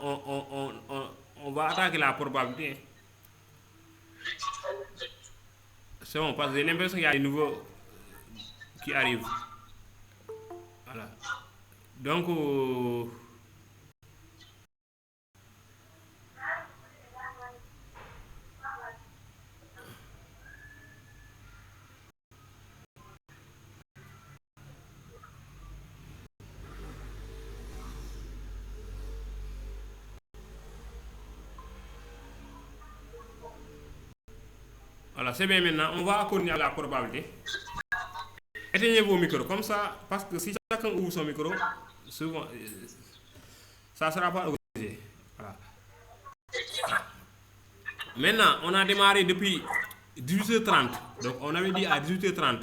on va attaquer la probabilité. C'est bon, parce que j'ai l'impression qu'il y a des nouveaux qui arrivent. Voilà. Donc, voilà, c'est bien maintenant. On va continuer à la probabilité. Éteignez vos micros comme ça, parce que si chacun ouvre son micro, souvent, ça ne sera pas autorisé. Voilà. Maintenant, on a démarré depuis 18h30. Donc, on avait dit à 18h30.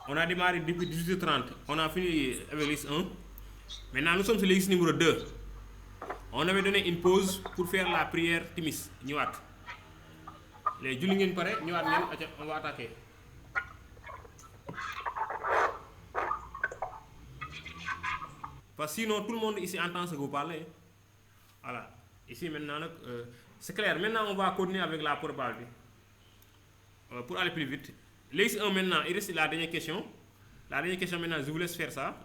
On a démarré depuis 18h30. On a fini avec l'ex 1. Maintenant, nous sommes sur l'ex numéro 2. On avait donné une pause pour faire la prière Timis. Ñëwaat. Les julli ngeen pare ñëwaat ngeen on va attaquer. Parce que sinon, tout le monde ici entend ce que vous parlez. Voilà. Ici, maintenant, c'est clair. Maintenant, on va continuer avec la probabilité. Pour aller plus vite. L'ex 1 maintenant, il reste la dernière question. La dernière question maintenant, je vous laisse faire ça.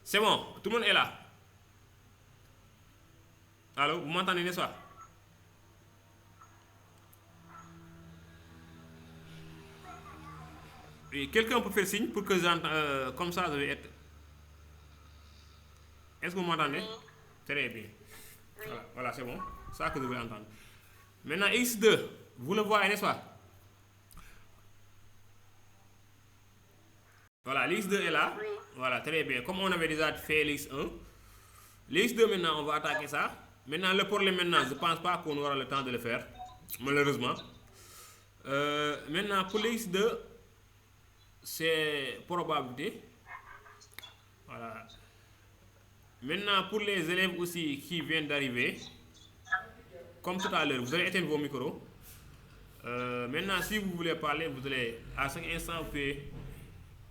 C'est bon, tout le monde est là. Allô, vous m'entendez, n'est-ce pas? Oui, quelqu'un peut faire signe pour que j'entende, comme ça, je vais être. Est-ce que vous m'entendez? Très bien. Voilà, c'est bon. C'est ça que je veux entendre. Maintenant, X2, vous le voyez, n'est-ce pas? Voilà, l'X2 est là. Voilà, très bien. Comme on avait déjà fait l'X1, l'X2 maintenant, on va attaquer ça. Maintenant, le problème maintenant, je ne pense pas qu'on aura le temps de le faire, malheureusement. Maintenant, pour l'X2, c'est probabilité. Voilà. Maintenant, pour les élèves aussi qui viennent d'arriver, comme tout à l'heure, vous allez éteindre vos micros. Maintenant, si vous voulez parler, vous allez, à chaque instant, vous pouvez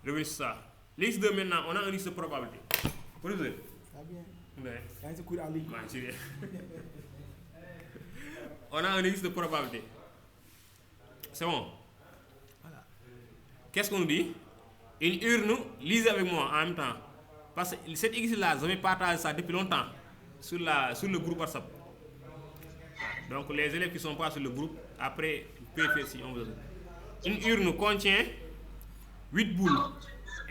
revenir sur ça. L'X2 maintenant, on a un liste de probabilité. Professeur. Ça va bien. Ouais. Yaa ngi si cours en ligne. On a un liste de probabilité. C'est bon. Voilà. Qu'est-ce qu'on dit? Une urne, lisez avec moi en même temps. Parce que cette X-là, j'avais partagé ça depuis longtemps sur le groupe WhatsApp. Donc les élèves qui ne sont pas sur le groupe, après, vous pouvez faire si on veut. Une urne contient 8 boules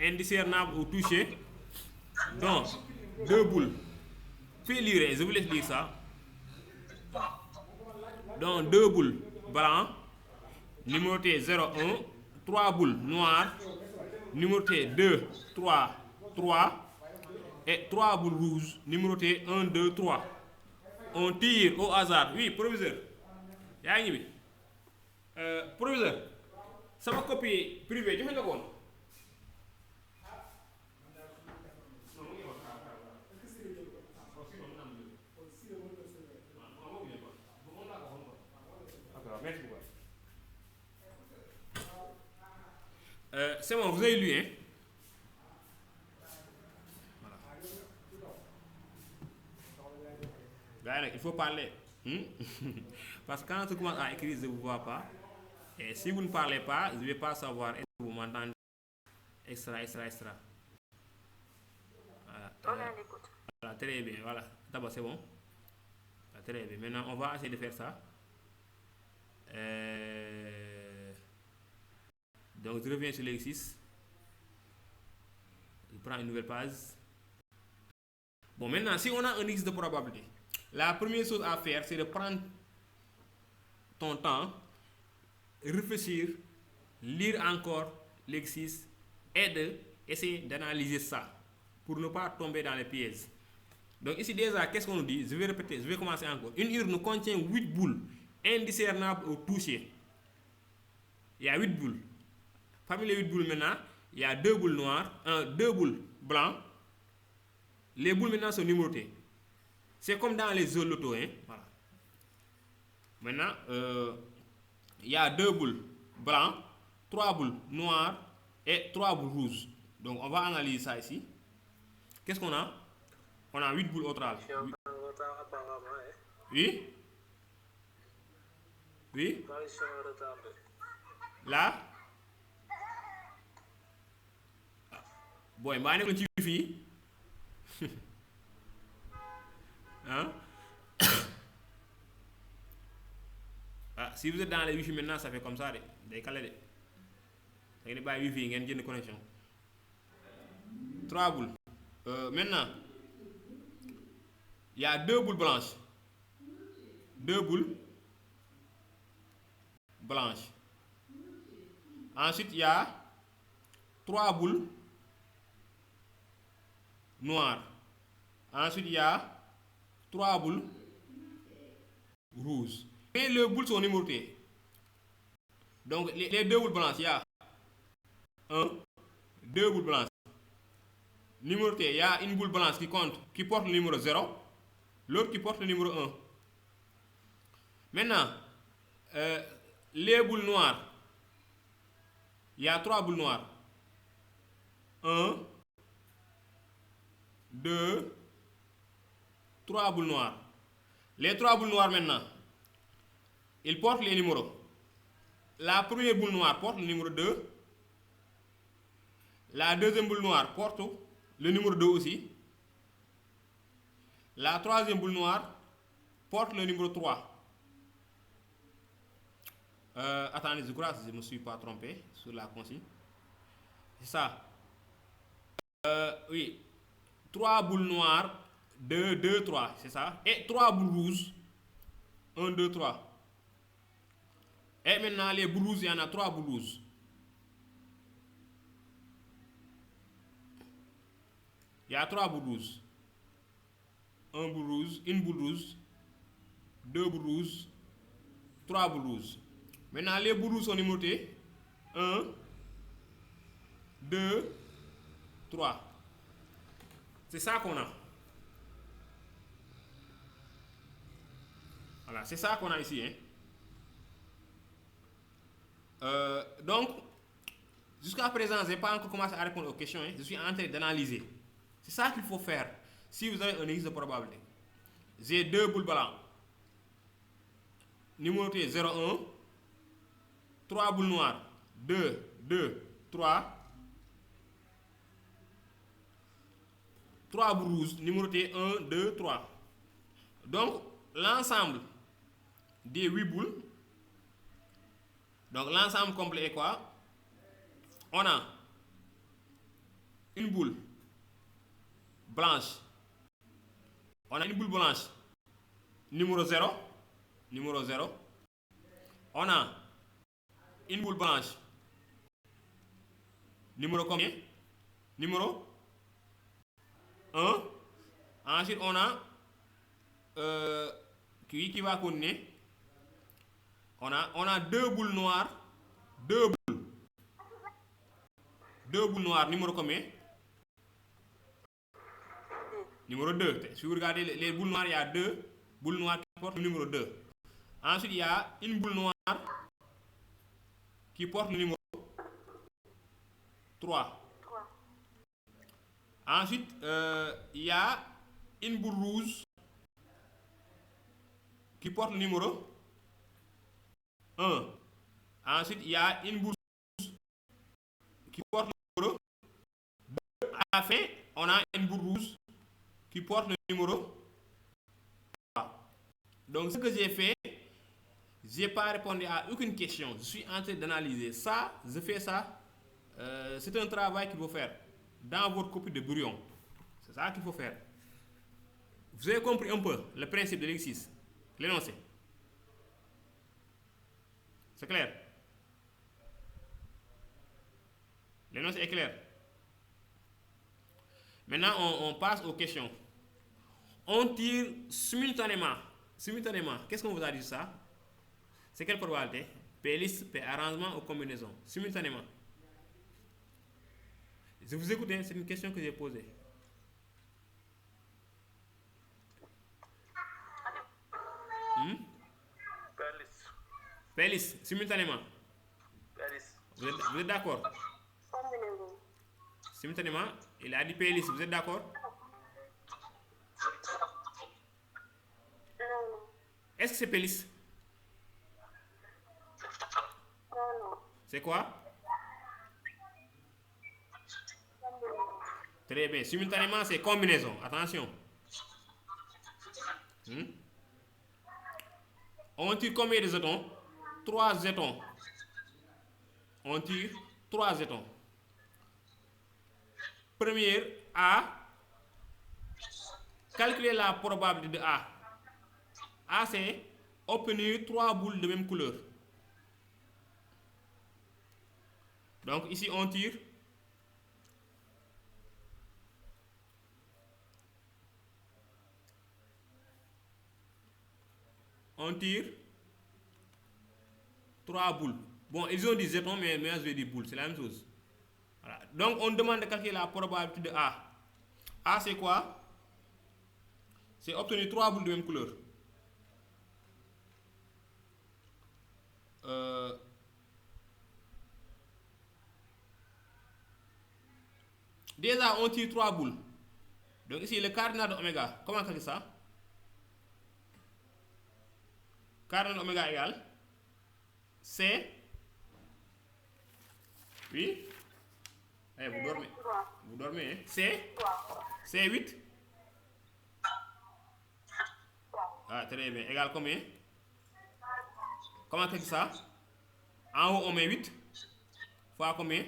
indiscernables au toucher, dont 2 boules. Fais lire, je vous laisse lire ça. Donc 2 boules blancs, numérotées 0, 1, 3 boules noires, numérotées 2, 3, 3, et 3 boules rouges, numérotées 1, 2, 3. On tire au hasard. Oui, professeur. Yaa ngi bi. Professeur, sama copie privée joxe nga ko woon. C'est bon, vous avez lu, hein? Voilà. Il faut parler. Parce que quand tu commences à écrire, je ne vous vois pas. Et si vous ne parlez pas, je ne vais pas savoir est-ce que vous m'entendez. Extra. Voilà. Voilà, très bien. Voilà. D'abord, c'est bon. Voilà, très bien. Maintenant, on va essayer de faire ça. Donc, je reviens sur l'exercice. Je prends une nouvelle page. Bon, maintenant, si on a un exercice de probabilité, la première chose à faire, c'est de prendre ton temps, réfléchir, lire encore l'exercice et d'essayer d'analyser ça pour ne pas tomber dans les pièges. Donc ici déjà, qu'est-ce qu'on nous dit? Je vais répéter, je vais commencer encore. Une urne contient 8 boules indiscernables au toucher. Il y a 8 boules. Parmi les 8 boules maintenant, il y a 2 boules noires, 2 boules blancs. Les boules maintenant sont numérotées. C'est comme dans les jeux loto, hein? Voilà. Maintenant, il y a 2 boules blancs, 3 boules noires et 3 boules rouges. Donc on va analyser ça ici. Qu'est-ce qu'on a? On a 8 boules au total. retard apparemment. Oui? Oui? Connexion retardée. Là? Boy, mbaa nekkoon ci wifi hein? Ah, si vous êtes dans les wifi maintenant, ça fait comme ça, day calé de. Da ngeen di bàyyi wifi ngeen jënd connexion. 3 boules. Maintenant, il y a 2 boules blanches. 2 boules blanches. Ensuite, il y a 3 boules noires. Ensuite, il y a 3 boules rouges. Mais les boules sont numérotées. Donc, les 2 boules blanches, il y a 2 boules blanches. Numérotées, il y a une boule blanche qui porte le numéro 0, l'autre qui porte le numéro 1. Maintenant, les boules noires, il y a 3 boules noires. 1, 2, 3 boules noires. Les 3 boules noires maintenant, ils portent les numéros. La première boule noire porte le numéro 2. La deuxième boule noire porte le numéro 2 aussi. La troisième boule noire porte le numéro 3. Attendez, je crois que je ne me suis pas trompé sur la consigne. C'est ça. Oui. 3 boules noires, 2, 2, 3, c'est ça. Et 3 boules rouges, 1, 2, 3. Et maintenant, les boules rouges, il y en a 3 boules rouges. Il y a 3 boules rouges. Une boule rouge, 2 boules rouges, 3 boules rouges. Maintenant, les boules rouges sont numérotées. 1, 2, 3. C'est ça qu'on a. Voilà, c'est ça qu'on a ici. Hein. Donc, jusqu'à présent, je n'ai pas encore commencé à répondre aux questions. Hein. Je suis en train d'analyser. C'est ça qu'il faut faire. Si vous avez un exercice de probabilité, j'ai 2 boules blancs. Numéroté 0, 1. 3 boules noires. 2, 2, 3. 3 boules rouges. Numéroté 1, 2, 3. Donc, l'ensemble des 8 boules. Donc, l'ensemble complet est quoi? On a une boule blanche. On a une boule blanche numéro 0. Numéro 0. On a une boule blanche numéro combien? Numéro 1. Ensuite, on a qui va continuer. On a 2 boules noires. 2 boules. 2 boules noires, numéro combien? Numéro 2. Si vous regardez les boules noires, il y a 2 boules noires qui portent le numéro 2. Ensuite, il y a une boule noire qui porte le numéro 3. Ensuite, il y a une boule rouge qui porte le numéro 1. Ensuite, il y a une boule rouge qui porte le numéro 2. À la fin, on a une boule rouge qui porte le numéro 3. Donc, ce que j'ai fait, je n'ai pas répondu à aucune question. Je suis en train d'analyser ça. Je fais ça. C'est un travail qu'il faut faire dans votre copie de brouillon. C'est ça qu'il faut faire. Vous avez compris un peu le principe de l'exercice, l'énoncé. C'est clair? L'énoncé est clair. Maintenant, on passe aux questions. On tire simultanément. Simultanément, qu'est-ce qu'on vous a dit ça? C'est quelle probabilité? P liste, P arrangement ou combinaison? Simultanément. Je vous écoute, hein, c'est une question que j'ai posée. P liste, simultanément. Vous êtes d'accord? Simultanément, il a dit P liste, vous êtes d'accord? Est-ce que c'est Pélis? Non. C'est quoi? Très bien. Simultanément, c'est combinaison. Attention. On tire combien de jetons? 3 jetons. On tire 3 jetons. Première, A. Calculer la probabilité de A. A, c'est obtenir 3 boules de même couleur. Donc ici, on tire. On tire 3 boules. Bon, ils ont dit jetons, mais moi je vais dire boules. C'est la même chose. Voilà. Donc, on demande de calculer la probabilité de A. A, c'est quoi? C'est obtenir 3 boules de même couleur. Déjà, on tire 3 boules. Donc, ici, le cardinal de oméga. Comment calculer ça? Cardinal de oméga égale C. Oui? Eh, vous dormez. Vous dormez, hein? C 8. Ah, très bien. Égal combien? Comment calculer ça? En haut, on met 8. Fois combien?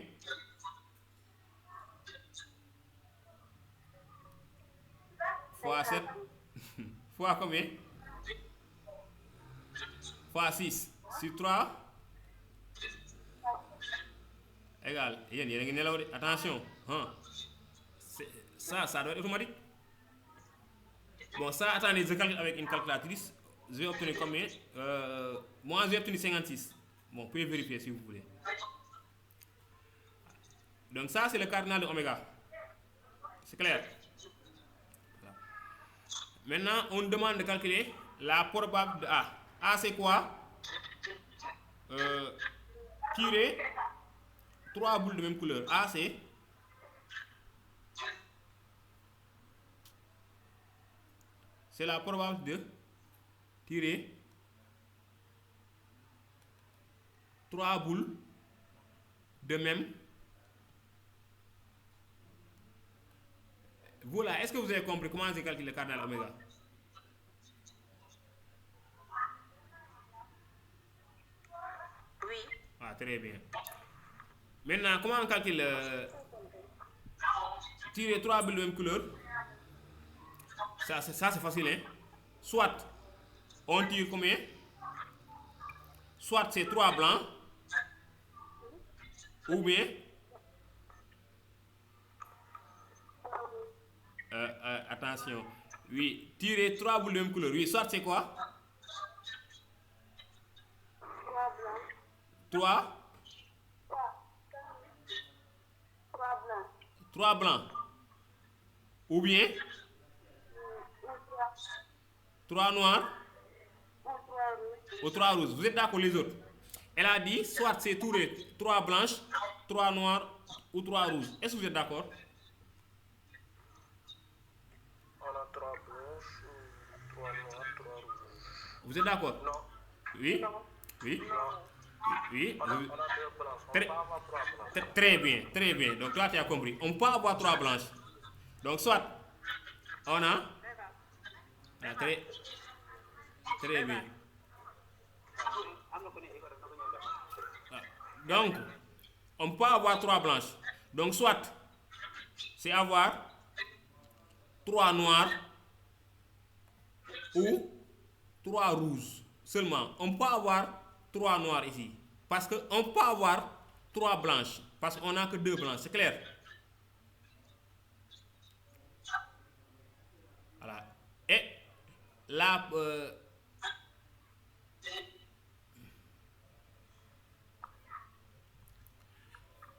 Fois 7. Fois combien? Fois 6. Sur 3. Égal. Attention. Hein. Ça doit être automatique. Bon, ça, attendez, je calcule avec une calculatrice. Je vais obtenir combien? Moi, je vais obtenir 56. Bon, vous pouvez vérifier si vous voulez. Donc, ça, c'est le cardinal de oméga. C'est clair? Voilà. Maintenant, on demande de calculer la probabilité de A. A, c'est quoi? Tirer 3 boules de même couleur. A, c'est la probabilité de tirer 3 boules de même. Voilà, est-ce que vous avez compris comment j'ai calculé le cardinal oméga? Oui. Ah, très bien. Maintenant, comment on calcule tirer 3 boules de même couleur? Ça c'est facile, hein? Soit on tire combien? Soit c'est 3 blancs, ou bien attention, oui, tirer 3 boules de même couleur. Oui, soit c'est quoi? 3 3 blancs. Ou bien 3 noirs ou 3 rouges. Vous êtes d'accord les autres? Elle a dit soit c'est 3 blanches, 3 noirs ou 3 rouges. Est-ce que vous êtes d'accord? On a 3 blanches, 3 noirs, 3 rouges. Vous êtes d'accord? Non. Oui? Oui? Oui? On a 2 blanches. On peut avoir 3 blanches. Très bien, très bien. Donc toi tu as compris. On peut avoir 3 blanches. Donc soit on a très bien. Donc on peut avoir 3 blanches. Donc soit c'est avoir 3 noirs ou 3 rouges. Seulement, on peut avoir 3 noirs ici. Parce qu'on peut avoir 3 blanches. Parce qu'on n'a que 2 blanches. C'est clair? Voilà. Et là,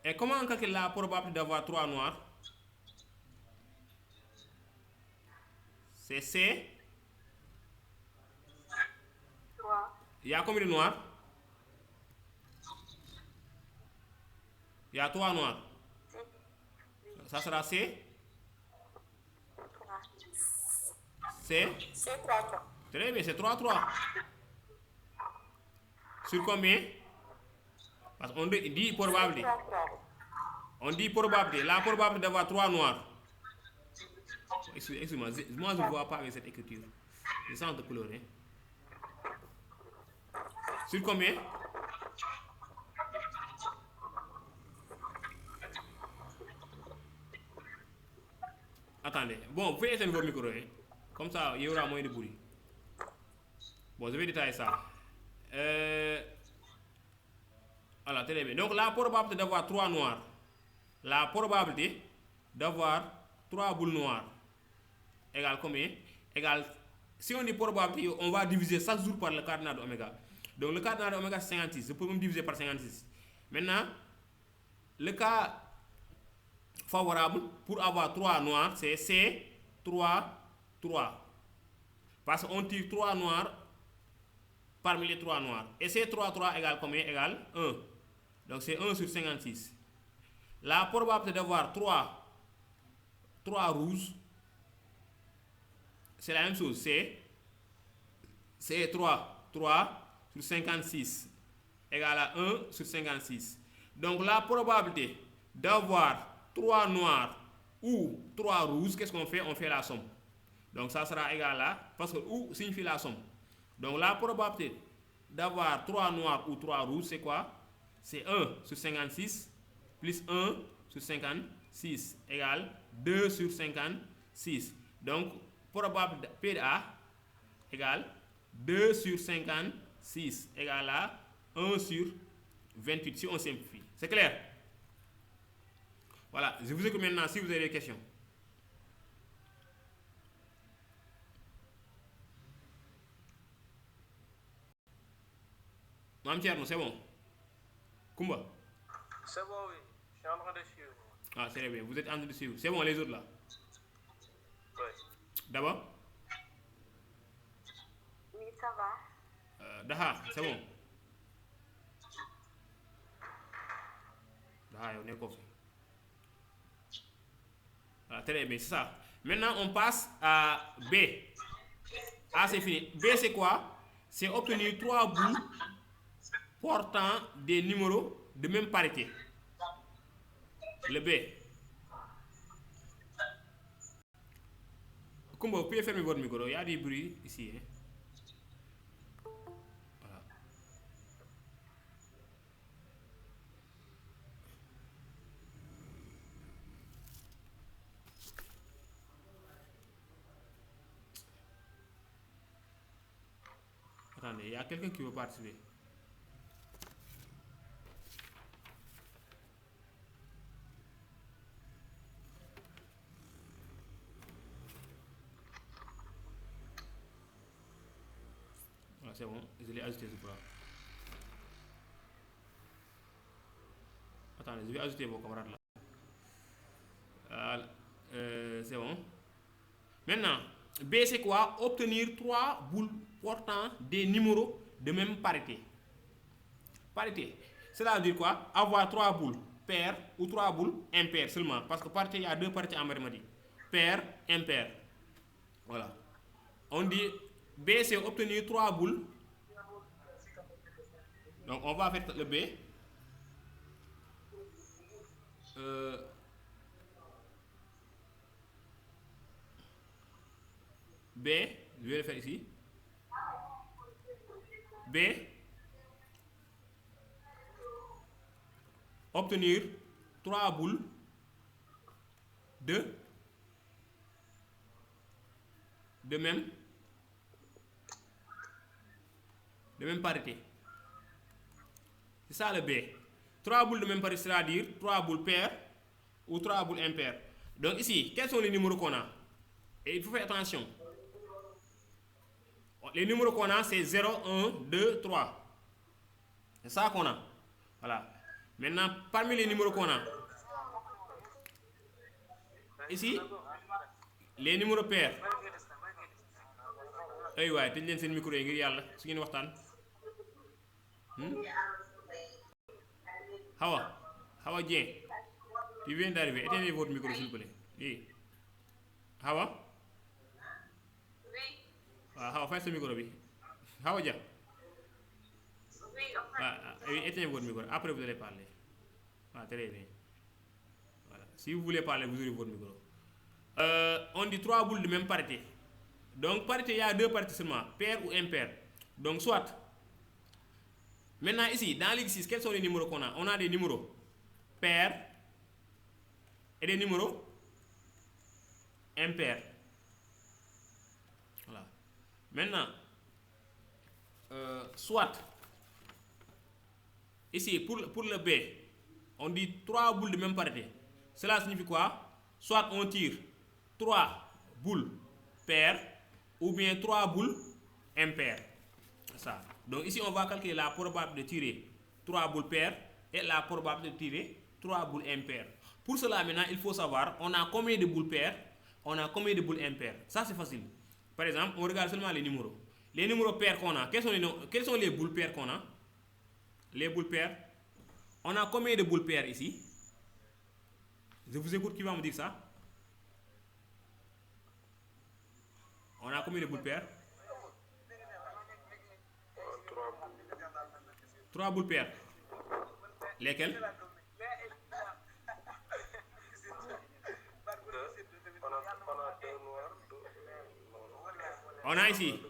et comment on calcule la probabilité d'avoir 3 noirs? C'est C. 3. Il y a combien de noirs? Il y a 3 noirs. Ça sera C. 3. C. C'est 3. Très bien, c'est 3-3. Sur combien? Parce qu'on dit probabilité. On dit probabilité. La probabilité d'avoir 3 noirs. Excuse-moi, moi je ne vois pas avec cette écriture. Je sens de couleur. Hein. Sur combien? Attendez. Bon, vous pouvez éteindre vos micros. Hein. Comme ça, il y aura moins de bruit. Bon, je vais détailler ça. Voilà, très bien. Donc, la probabilité d'avoir 3 noirs. La probabilité d'avoir 3 boules noires égale combien? Égale, si on dit probabilité, on va diviser chaque jour par le cardinal de oméga. Donc, le cardinal de oméga, c'est 56. Je peux même diviser par 56. Maintenant, le cas favorable pour avoir 3 noirs, c'est C, 3, 3. Parce qu'on tire 3 noirs parmi les 3 noirs. Et C, 3, 3 égale combien? Égale 1. Donc, c'est 1 sur 56. La probabilité d'avoir 3 rouges, c'est la même chose. C'est 3 sur 56 égale à 1 sur 56. Donc la probabilité d'avoir 3 noirs ou 3 rouges, qu'est-ce qu'on fait? On fait la somme. Donc ça sera égal à, parce que ou signifie la somme. Donc la probabilité d'avoir 3 noirs ou 3 rouges, c'est quoi? C'est 1 sur 56 plus 1 sur 56 égale 2 sur 56. Donc, probable P de A égale 2 sur 56 égale à 1 sur 28 si on simplifie. C'est clair? Voilà, je vous écoute maintenant si vous avez des questions. Mme Thierno, c'est bon? Kumba? C'est bon, oui. Je suis en train de suivre. Ah, c'est bien. Vous êtes en train de suivre. C'est bon, les autres là? Oui. D'abord? Oui, ça va. Daha, c'est bon? Daha, on est confiant. Voilà, très bien, c'est ça. Maintenant, on passe à B. A, c'est fini. B, c'est quoi? C'est obtenir 3 bouts portant des numéros de même parité. Le B. Kumba, vous pouvez fermer votre micro. Il y a du bruit ici. Hein? Voilà. Attendez, il y a quelqu'un qui veut participer. C'est bon, je l'ai ajouté ce point. Attendez, je vais ajouter vos camarades là. C'est bon. Maintenant, B c'est quoi? Obtenir 3 boules portant des numéros de même parité. Parité, cela veut dire quoi? Avoir 3 boules paires ou 3 boules impaires seulement. Parce que parité, il y a 2 parités en mathématiques. Paire, impair. Voilà. On dit B c'est obtenir 3 boules. Donc on va faire le B. B, je vais le faire ici. B, obtenir 3 boules de même parité. C'est ça le B. 3 boules de même parité, c'est-à-dire 3 boules paires ou 3 boules impaires. Donc ici, quels sont les numéros qu'on a? Et il faut faire attention. Les numéros qu'on a, c'est 0, 1, 2, 3. C'est ça qu'on a. Voilà. Maintenant, parmi les numéros qu'on a, ici, les numéros pairs. Hey, ouais, tu viens de micro, ngir yalla, su ngeen waxtaan. Hawa Dieng, tu viens d'arriver. Éteignez votre micro, s'il vous plaît. Oui. Hawa? Oui. waaw fay sa micro bi Hawa Dia. Oui, en fait. Oui, éteignez votre micro. Après, vous allez parler. Ah, très bien. Voilà. Si vous voulez parler, vous aurez votre micro. On dit 3 boules de même parité. Donc, parité, il y a 2 parités seulement, pair ou impair. Donc, soit. Maintenant, ici, dans l'exercice, quels sont les numéros qu'on a? On a des numéros pairs et des numéros impairs. Voilà. Maintenant, soit. Ici, pour le B, on dit 3 boules de même parité. Cela signifie quoi? Soit on tire 3 boules paires ou bien 3 boules impaires. Ça. Donc ici, on va calculer la probabilité de tirer 3 boules paires et la probabilité de tirer 3 boules impaires. Pour cela, maintenant, il faut savoir, on a combien de boules paires, on a combien de boules impaires. Ça, c'est facile. Par exemple, on regarde seulement les numéros. Les numéros pairs qu'on a, quelles sont les boules paires qu'on a? Les boules paires. On a combien de boules paires ici? Je vous écoute, qui va me dire ça? On a combien de boules paires? 3 boules paires. Lesquelles? On a ici.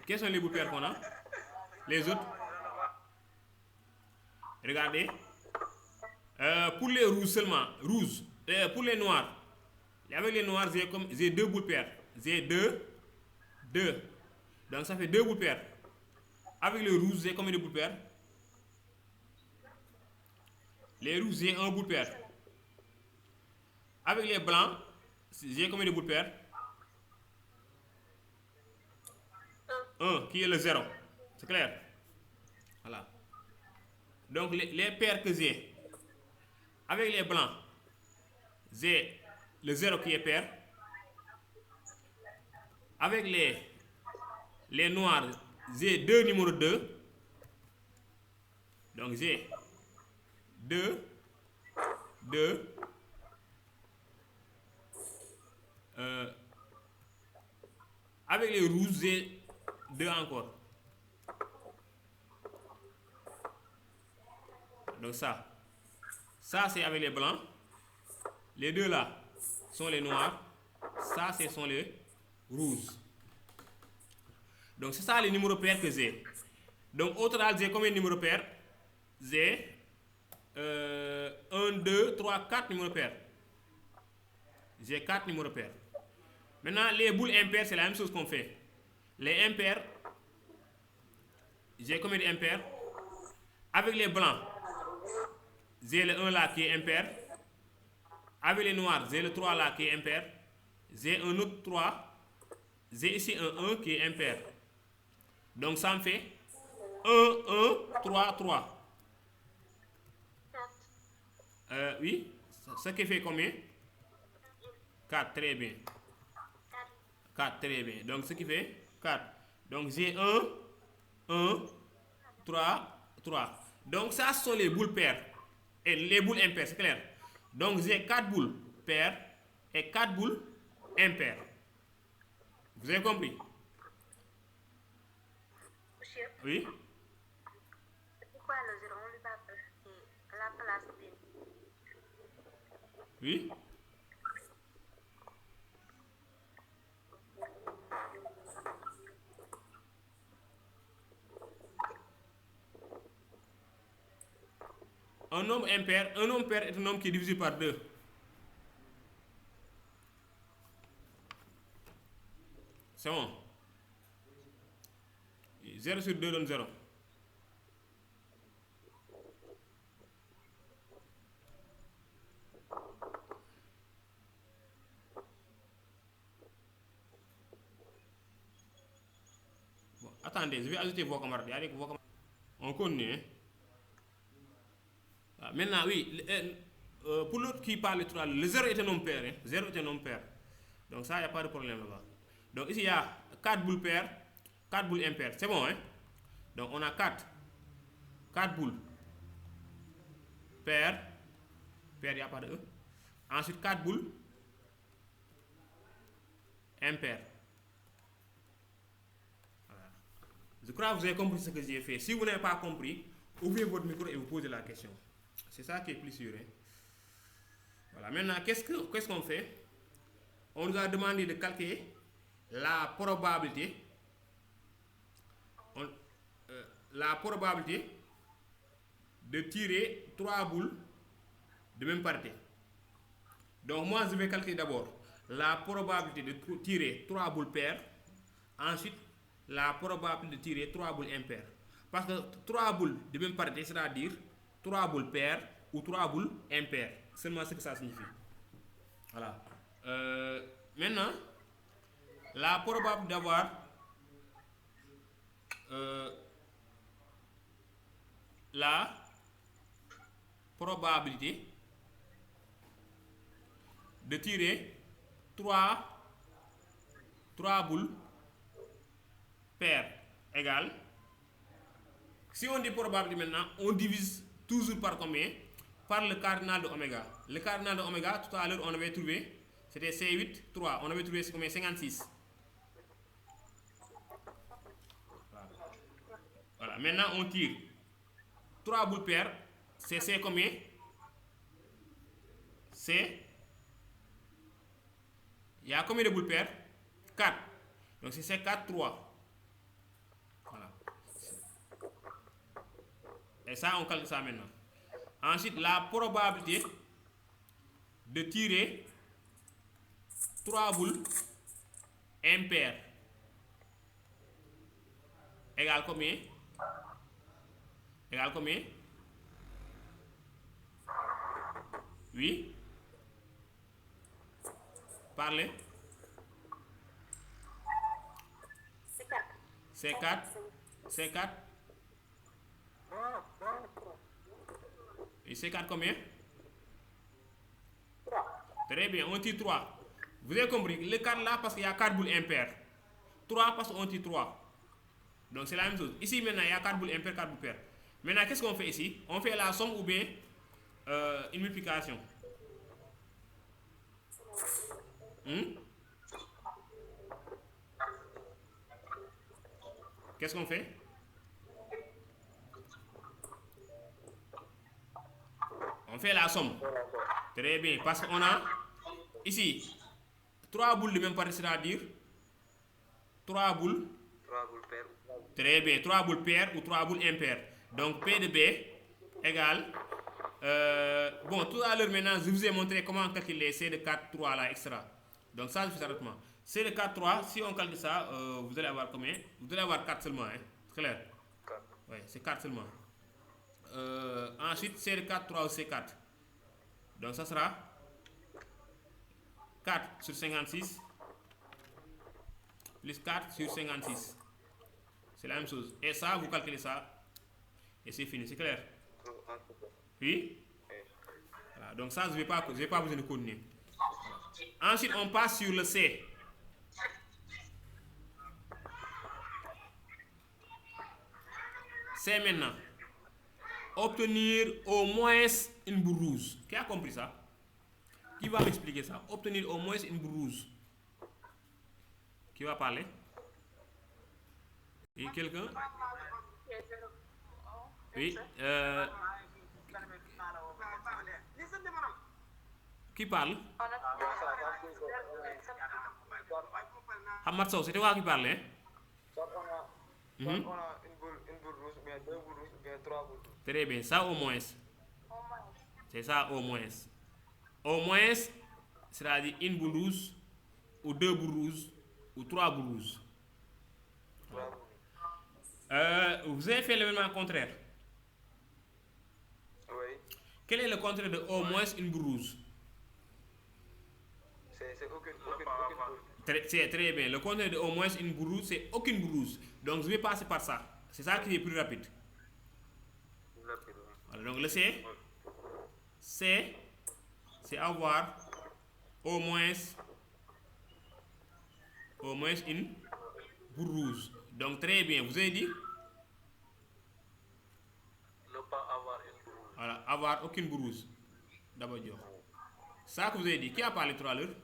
Quelles sont les boules paires qu'on a? Les autres? Regardez. Pour les rouges seulement, rouges. Pour les noirs. Avec les noirs, j'ai 2 boules paires. J'ai 2. Donc ça fait 2 boules paires. Avec les rouges, j'ai combien de boules paires? Les rouges, j'ai 1 boule paire. Avec les blancs, j'ai combien de boules paires? 1, qui est le 0. C'est clair? Voilà. Donc les paires que j'ai, avec les blancs, j'ai le 0 qui est pair. Avec les noirs, j'ai 2 numéros 2. Donc j'ai 2. Avec les rouges, j'ai 2 encore. Donc ça c'est avec les blancs. Les 2 là sont les noirs. Ça, ce sont les rouges. Donc c'est ça les numéros pairs que j'ai. Donc au total, j'ai combien de numéros pairs? J'ai 1, 2, 3, 4 numéros pairs. J'ai 4 numéros pairs. Maintenant, les boules impaires, c'est la même chose qu'on fait. Les impairs, j'ai combien d'impairs? Avec les blancs, j'ai le 1 là qui est impair. Avec les noirs, j'ai le 3 là qui est impair. J'ai un autre 3. J'ai ici un 1 qui est impair. Donc ça me fait 1, 3, 3. Oui, ce qui fait combien? 4, très bien. 4, très bien. Donc ce qui fait 4. Donc j'ai 1, 3, 3. Donc ça, ce sont les boules paires. Et les boules impaires, c'est clair. Donc j'ai 4 boules paires et 4 boules impaires. Vous avez compris? Monsieur, Oui? pourquoi le 0 on lui va passer à la place des... Oui? Un nombre impair est un nombre qui est divisé par 2. C'est bon. 0 sur 2 donne 0. Bon, attendez, je vais ajouter vos camarades. On continue. Ah, maintenant, oui, pour l'autre qui parle tout à l'heure, le 0 est un nombre pair. Hein? 0 est un nombre pair. Donc ça, il n'y a pas de problème là-bas. Donc ici, il y a 4 boules paires, 4 boules impaires. C'est bon, hein? Donc on a 4 boules paires. Paires, il n'y a pas de E. Ensuite, 4 boules impair. Voilà. Je crois que vous avez compris ce que j'ai fait. Si vous n'avez pas compris, ouvrez votre micro et vous posez la question. C'est ça qui est plus sûr. Hein. Voilà. Maintenant, qu'est-ce qu'on fait? On nous a demandé de calculer la probabilité. La probabilité de tirer 3 boules de même partie. Donc moi je vais calculer d'abord la probabilité de tirer 3 boules paires, ensuite la probabilité de tirer 3 boules impaires. Parce que 3 boules de même partie, c'est-à-dire 3 boules paires ou 3 boules impaires. Seulement ce que ça signifie. Voilà. Maintenant, la probabilité d'avoir la probabilité de tirer 3 boules paires égale, si on dit probabilité maintenant, on divise toujours par combien? Par le cardinal de oméga. Le cardinal de oméga, tout à l'heure on avait trouvé, c'était C8, 3. On avait trouvé c'est combien? 56. Voilà. Maintenant on tire 3 boules paires, c'est combien? C'est, il y a combien de boules paires? 4. Donc c'est C4, 3. Voilà. Et ça, on calcule ça maintenant. Ensuite, la probabilité de tirer 3 boules impaires égale combien? Égale combien? Oui? Parlez. C4. C4. Et C4 combien? 3. Très bien, on tire 3. Vous avez compris, le 4 là parce qu'il y a 4 boules impaires. 3 parce qu'on tire 3. Donc c'est la même chose. Ici maintenant, il y a 4 boules impaires, 4 boules paires. Maintenant, qu'est-ce qu'on fait ici? On fait la somme ou bien une multiplication. Qu'est-ce qu'on fait? On fait la somme. Très bien, parce qu'on a ici 3 boules de même partie, c'est-à-dire 3 boules. 3 boules paires. Très bien, 3 boules paires ou 3 boules impaires. Donc P de B égale. Bon, tout à l'heure maintenant, je vous ai montré comment calculer C de 4, 3 là, etc. Donc ça, je fais ça rapidement. C de 4, 3, si on calcule ça, vous allez avoir combien? Vous allez avoir 4 seulement, hein? C'est clair? 4. Oui, c'est 4 seulement. Ensuite, C de 4, 3 ou C4. Donc ça sera 4 sur 56 plus 4 sur 56. C'est la même chose. Et ça, vous calculez ça. Et c'est fini, c'est clair? Oui? Voilà, donc ça, je vais pas besoin de continuer. Voilà. Ensuite, on passe sur le C. C'est maintenant obtenir au moins une boule rouge. Qui a compris ça? Qui va m'expliquer ça? Obtenir au moins une boule rouge. Qui va parler? Et quelqu'un? Oui. Qui parle? Hamad Sow, c'était toi qui parlait? On a une boule rouge, ou bien 2 boules rouges, ou bien 3 boules rouges. Très bien, ça au moins. C'est ça au moins. Au moins, c'est-à-dire une boule rouge, ou 2 boules rouges, ou 3 boules rouges. Vous avez fait l'événement contraire. Oui. Quel est le contraire de au moins une boule rouge? C'est aucune boule. C'est très bien. Le contraire de au moins une boule rouge, c'est aucune boule rouge. Donc je vais passer par ça. C'est ça qui est plus rapide. Voilà, donc le C, c'est avoir au moins une boule rouge. Donc très bien. Vous avez dit? Ne pas avoir une boule rouge. Voilà, avoir aucune boule rouge. D'abord, ça que vous avez dit. Qui a parlé tout à l'heure?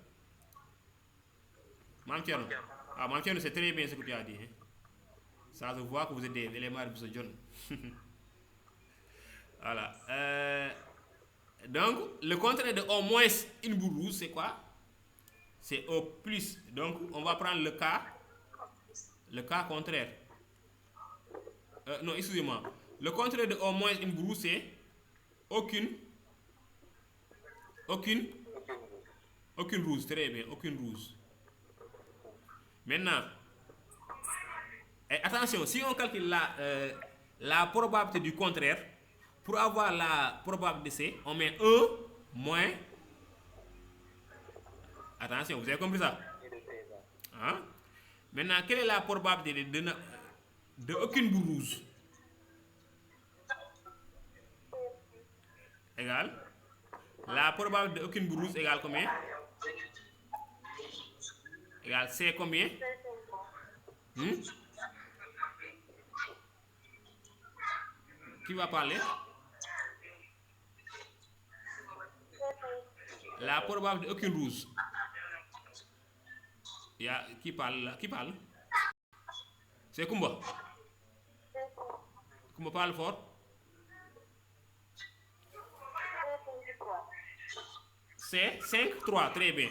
Mam Thierno. Ah, Mam Thierno, c'est très bien ce que tu as dit. Hein. Ça se voit que vous êtes des éléments de ce John. Voilà. Donc, le contraire de au moins une boule rouge, c'est quoi? C'est au plus. Donc, on va prendre le cas contraire. Non, excusez-moi. Le contraire de au moins une boule rouge, c'est aucune rouge. Très bien, aucune rouge. Maintenant, attention, si on calcule la probabilité du contraire, pour avoir la probabilité C, on met 1 moins. Attention, vous avez compris ça? Hein? Maintenant, quelle est la probabilité de aucune boule rouge? Égale. La probabilité de aucune boule rouge égale combien? Égale C combien? Qui va parler? La probabilité d'aucune rouge. Il y a qui parle là? Qui parle? C'est Kumba. Kumba parle fort. C'est 5, 3, très bien.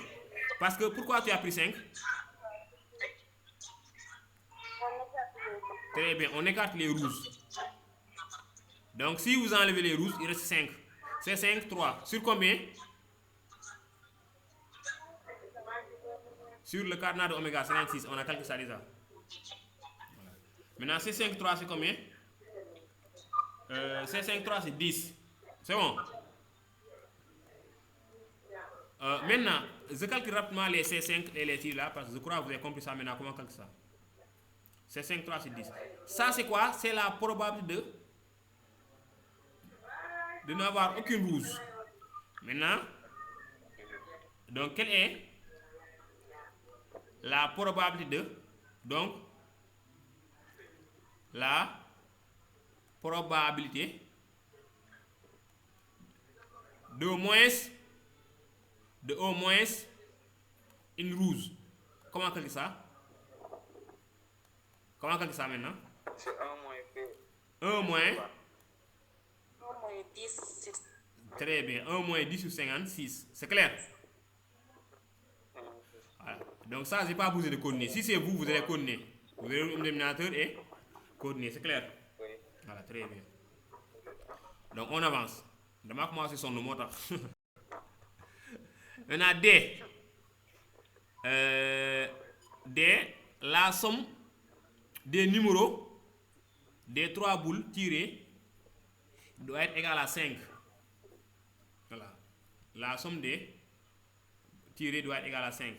Parce que pourquoi tu as pris 5? Très bien, on écarte les rouges. Donc si vous enlevez les rouges, il reste 5. C'est 5, 3. Sur combien? Sur le cardinal de oméga 56, on a calculé ça déjà. Voilà. Maintenant, C5, 3, c'est combien? C5, 3, c'est 10. C'est bon? Maintenant, je calcule rapidement les C5 et les tirs là, parce que je crois que vous avez compris ça maintenant. Comment calculer ça? C5, 3, c'est 10. Ça, c'est quoi? C'est la probabilité de n'avoir aucune rouge. Maintenant, donc, quelle est la probabilité de, donc, la probabilité de au moins une rouge. Comment calculer ça? Comment calculer ça maintenant? C'est 1 moins P. 1 moins 1 moins 10. Très bien. 1 moins 10 sur 56. C'est clair? Voilà. Donc ça, je n'ai pas besoin de coordonnées. Si c'est vous, vous allez coordonner. Vous avez un dénominateur et coordonnées. C'est clair? Oui. Voilà, très bien. Donc on avance. Demain, commencer son nom. Maintenant, D. D, la somme des numéros des 3 boules tirées doit être égale à 5. Voilà. La somme des tirées doit être égale à 5.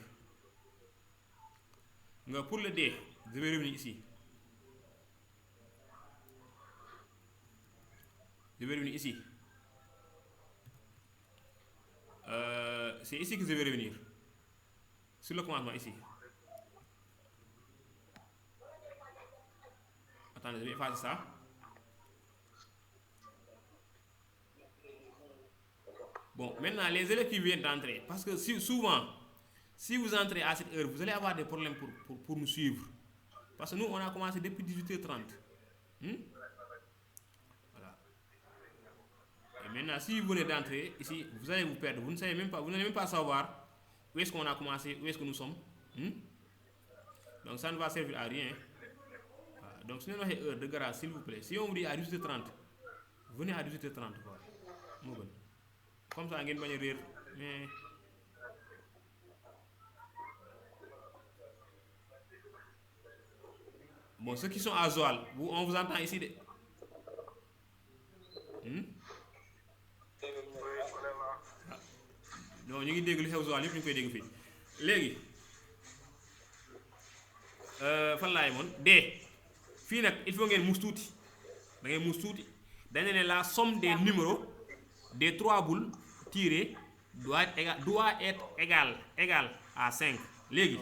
Donc pour le D, je vais revenir ici. Je vais revenir ici. C'est ici que je vais revenir. Sur le commencement ici. Attendez, je vais effacer ça. Bon, maintenant, les élèves qui viennent d'entrer, parce que souvent, si vous entrez à cette heure, vous allez avoir des problèmes pour nous suivre. Parce que nous, on a commencé depuis 18h30. Voilà. Et maintenant, si vous venez d'entrer, ici, vous allez vous perdre. Vous ne savez même pas, vous n'allez même pas savoir où est-ce qu'on a commencé, où est-ce que nous sommes. Donc, ça ne va servir à rien. Voilà. Donc, si nous avons une heure de grâce, s'il vous plaît, si on vous dit à 18h30, venez à 18h30. Voilà. Comme ça, vous allez rire. Mais... Bon, ceux qui sont à Zoal, on vous entend ici. Non, ñu ngi dégg li xew Zoal yëpp ñu koy dégg fii léegi fan laay moon D fii nag il faut ngeen muus tuuti da ngay muus tuuti dañ ne la somme des numéros des 3 boules tirées doit être égale à 5 léegi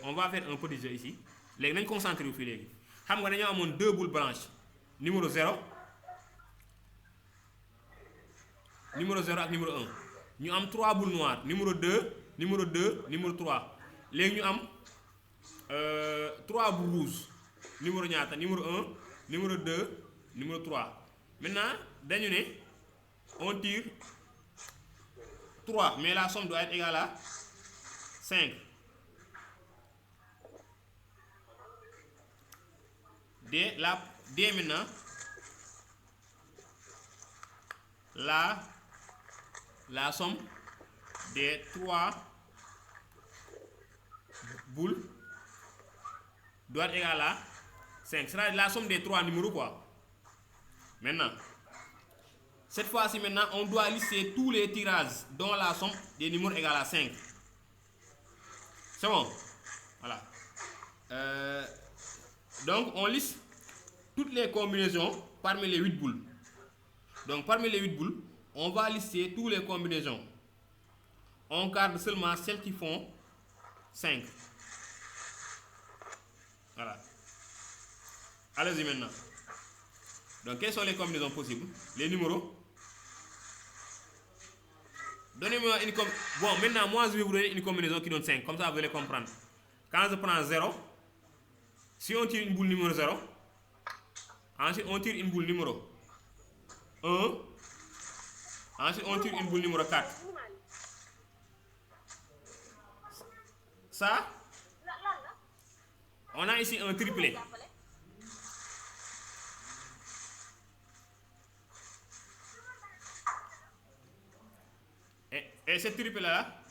on va faire un petit jeu ici léegi nañ concentré wu fii léegi xam nga dañoo amoon 2 boules blanches numéro 0 ak numéro 1 ñu am 3 boules noires numéro 2 numéro 3 léegi ñu am 3 boules rouges numéro ñaata numéro 1 numéro 2 numéro 3 maintenant dañu ne on tire 3 mais la somme doit être égale à 5 D maintenant la somme des 3 boules doit être égale à 5. C'est la somme des 3 numéros quoi. Maintenant, cette fois-ci maintenant, on doit lister tous les tirages dont la somme des numéros égale à 5. C'est bon? Voilà. Donc, on liste toutes les combinaisons parmi les 8 boules. Donc, parmi les 8 boules, on va lister toutes les combinaisons. On garde seulement celles qui font 5. Voilà. Allez-y maintenant. Donc, quelles sont les combinaisons possibles? Les numéros. Donnez-moi une combinaison. Bon, maintenant, moi, je vais vous donner une combinaison qui donne 5. Comme ça, vous allez comprendre. Quand je prends 0, si on tire une boule numéro 0, ensuite on tire une boule numéro 1, ensuite on tire une boule numéro 4. Ça, on a ici un triplet. Et ce triplet-là,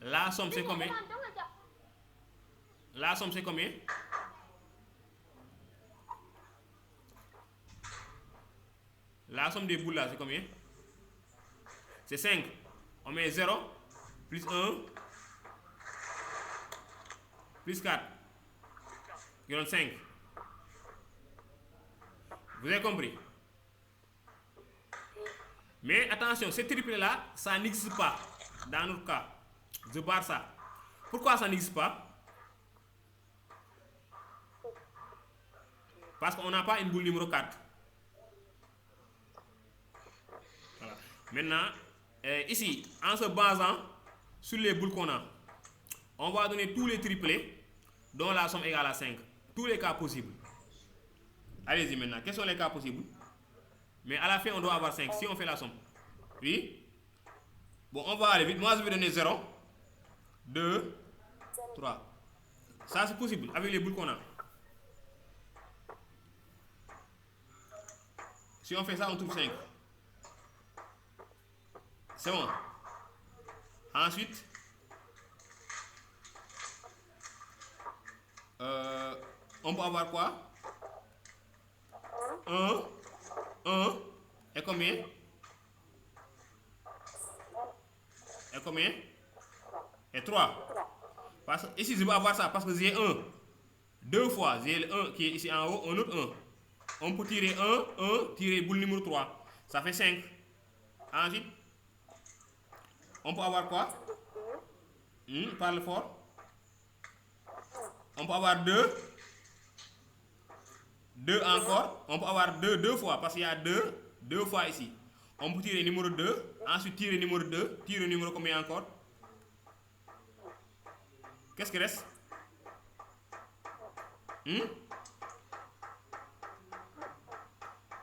la somme c'est combien? La somme c'est combien? La somme des boules là c'est combien? C'est 5. On met 0 plus 1 plus 4 qui donne 5. Vous avez compris? Mais attention, ce triplet là, ça n'existe pas dans notre cas. Je barre ça. Pourquoi ça n'existe pas? Parce qu'on n'a pas une boule numéro 4. Voilà. Maintenant, ici, en se basant sur les boules qu'on a, on va donner tous les triplets dont la somme égale à 5. Tous les cas possibles. Allez-y maintenant. Quels sont les cas possibles? Mais à la fin, on doit avoir 5 si on fait la somme. Oui? Bon, on va aller vite. Moi, je vais donner 0, 2, 3. Ça, c'est possible avec les boules qu'on a. Si on fait ça, on trouve 5. C'est bon. Ensuite, on peut avoir quoi? 1 et combien? Et combien? Et 3. Parce que ici, je vais avoir ça parce que j'ai 1. 2 fois, j'ai le 1 qui est ici en haut, un autre 1. On peut tirer 1, tirer boule numéro 3. Ça fait 5. Ensuite, on peut avoir quoi? Parle fort. On peut avoir 2. 2 encore. On peut avoir 2 fois parce qu'il y a 2 fois ici. On peut tirer numéro 2. Ensuite, tirer numéro 2. Tirer numéro combien encore? Qu'est-ce qui reste?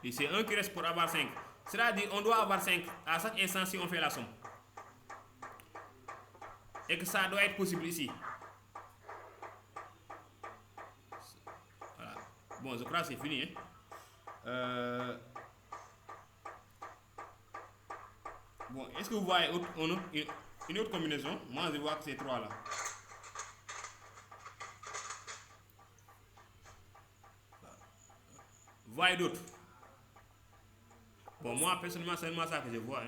Et c'est 1 qui reste pour avoir 5. C'est-à-dire on doit avoir 5 à chaque instant si on fait la somme. Et que ça doit être possible ici. Voilà. Bon, je crois que c'est fini. Bon, est-ce que vous voyez une autre combinaison? Moi, je vois que c'est 3 là. Vous voyez d'autres? Bon, moi, personnellement, c'est seulement ça que je vois.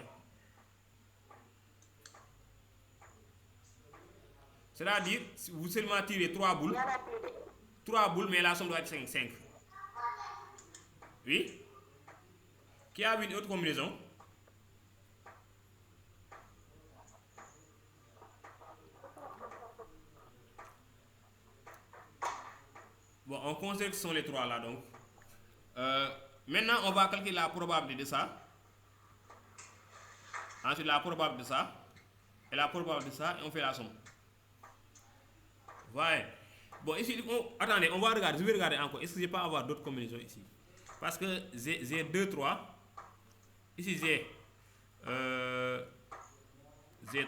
C'est-à-dire, si vous seulement tirez 3 boules. 3 boules, mais la somme doit être 5. Oui? Qui a vu une autre combinaison? Bon, on considère que ce sont les 3 là donc. Maintenant, on va calculer la probabilité de ça. Ensuite, la probabilité de ça. Et la probabilité de ça. Et on fait la somme. Ouais. Bon, ici, attendez, on va regarder. Je vais regarder encore. Est-ce que je peux avoir d'autres combinaisons ici? Parce que j'ai 2, 3. Ici, j'ai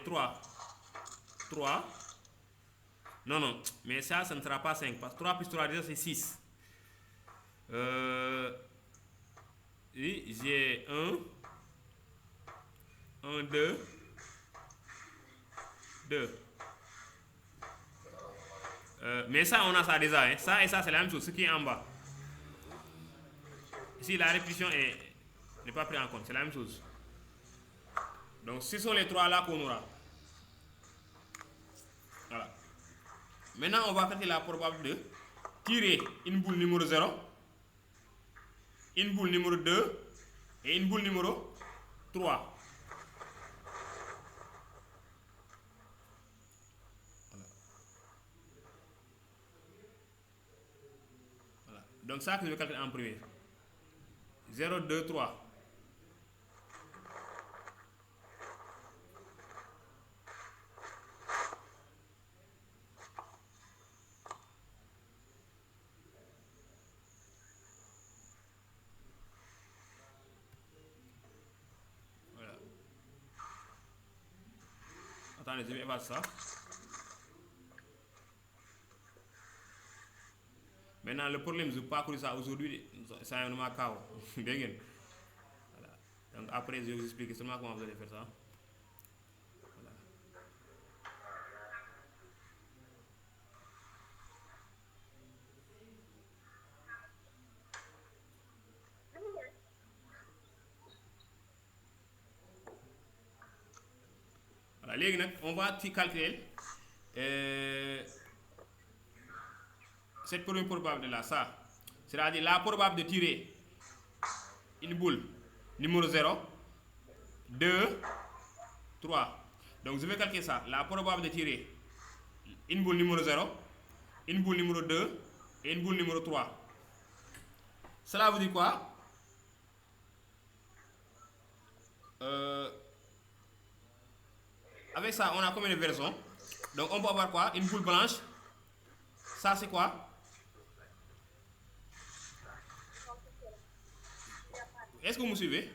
3. 3. Non, non. Mais ça ne sera pas 5. Parce que 3 plus 3, déjà, c'est 6. Oui, j'ai 1, 2, 2. Mais ça, on a ça déjà. Hein. Ça et ça, c'est la même chose. Ce qui est en bas. Ici, la répétition n'est pas prise en compte. C'est la même chose. Donc, ce sont les trois là qu'on aura. Voilà. Maintenant, on va calculer la probabilité de tirer une boule numéro 0, une boule numéro 2 et une boule numéro 3. Voilà. Donc, ça que je vais calculer en premier. 0, 2, 3. Voilà. Attendez, je vais effacer ça. Maintenant, le problème, je n'ai pas compris ça aujourd'hui, ça est vraiment chaos. Voilà. Donc, après, je vais vous expliquer seulement comment vous allez faire ça. Voilà. Voilà, on va calculer cette première probabilité là, ça. C'est-à-dire la probabilité de tirer une boule numéro 0, 2, 3. Donc je vais calculer ça. La probabilité de tirer une boule numéro 0, une boule numéro 2 et une boule numéro 3. Cela veut dire quoi? Avec ça, on a combien de versions? Donc on peut avoir quoi? Une boule blanche. Ça c'est quoi? Est-ce que vous me suivez?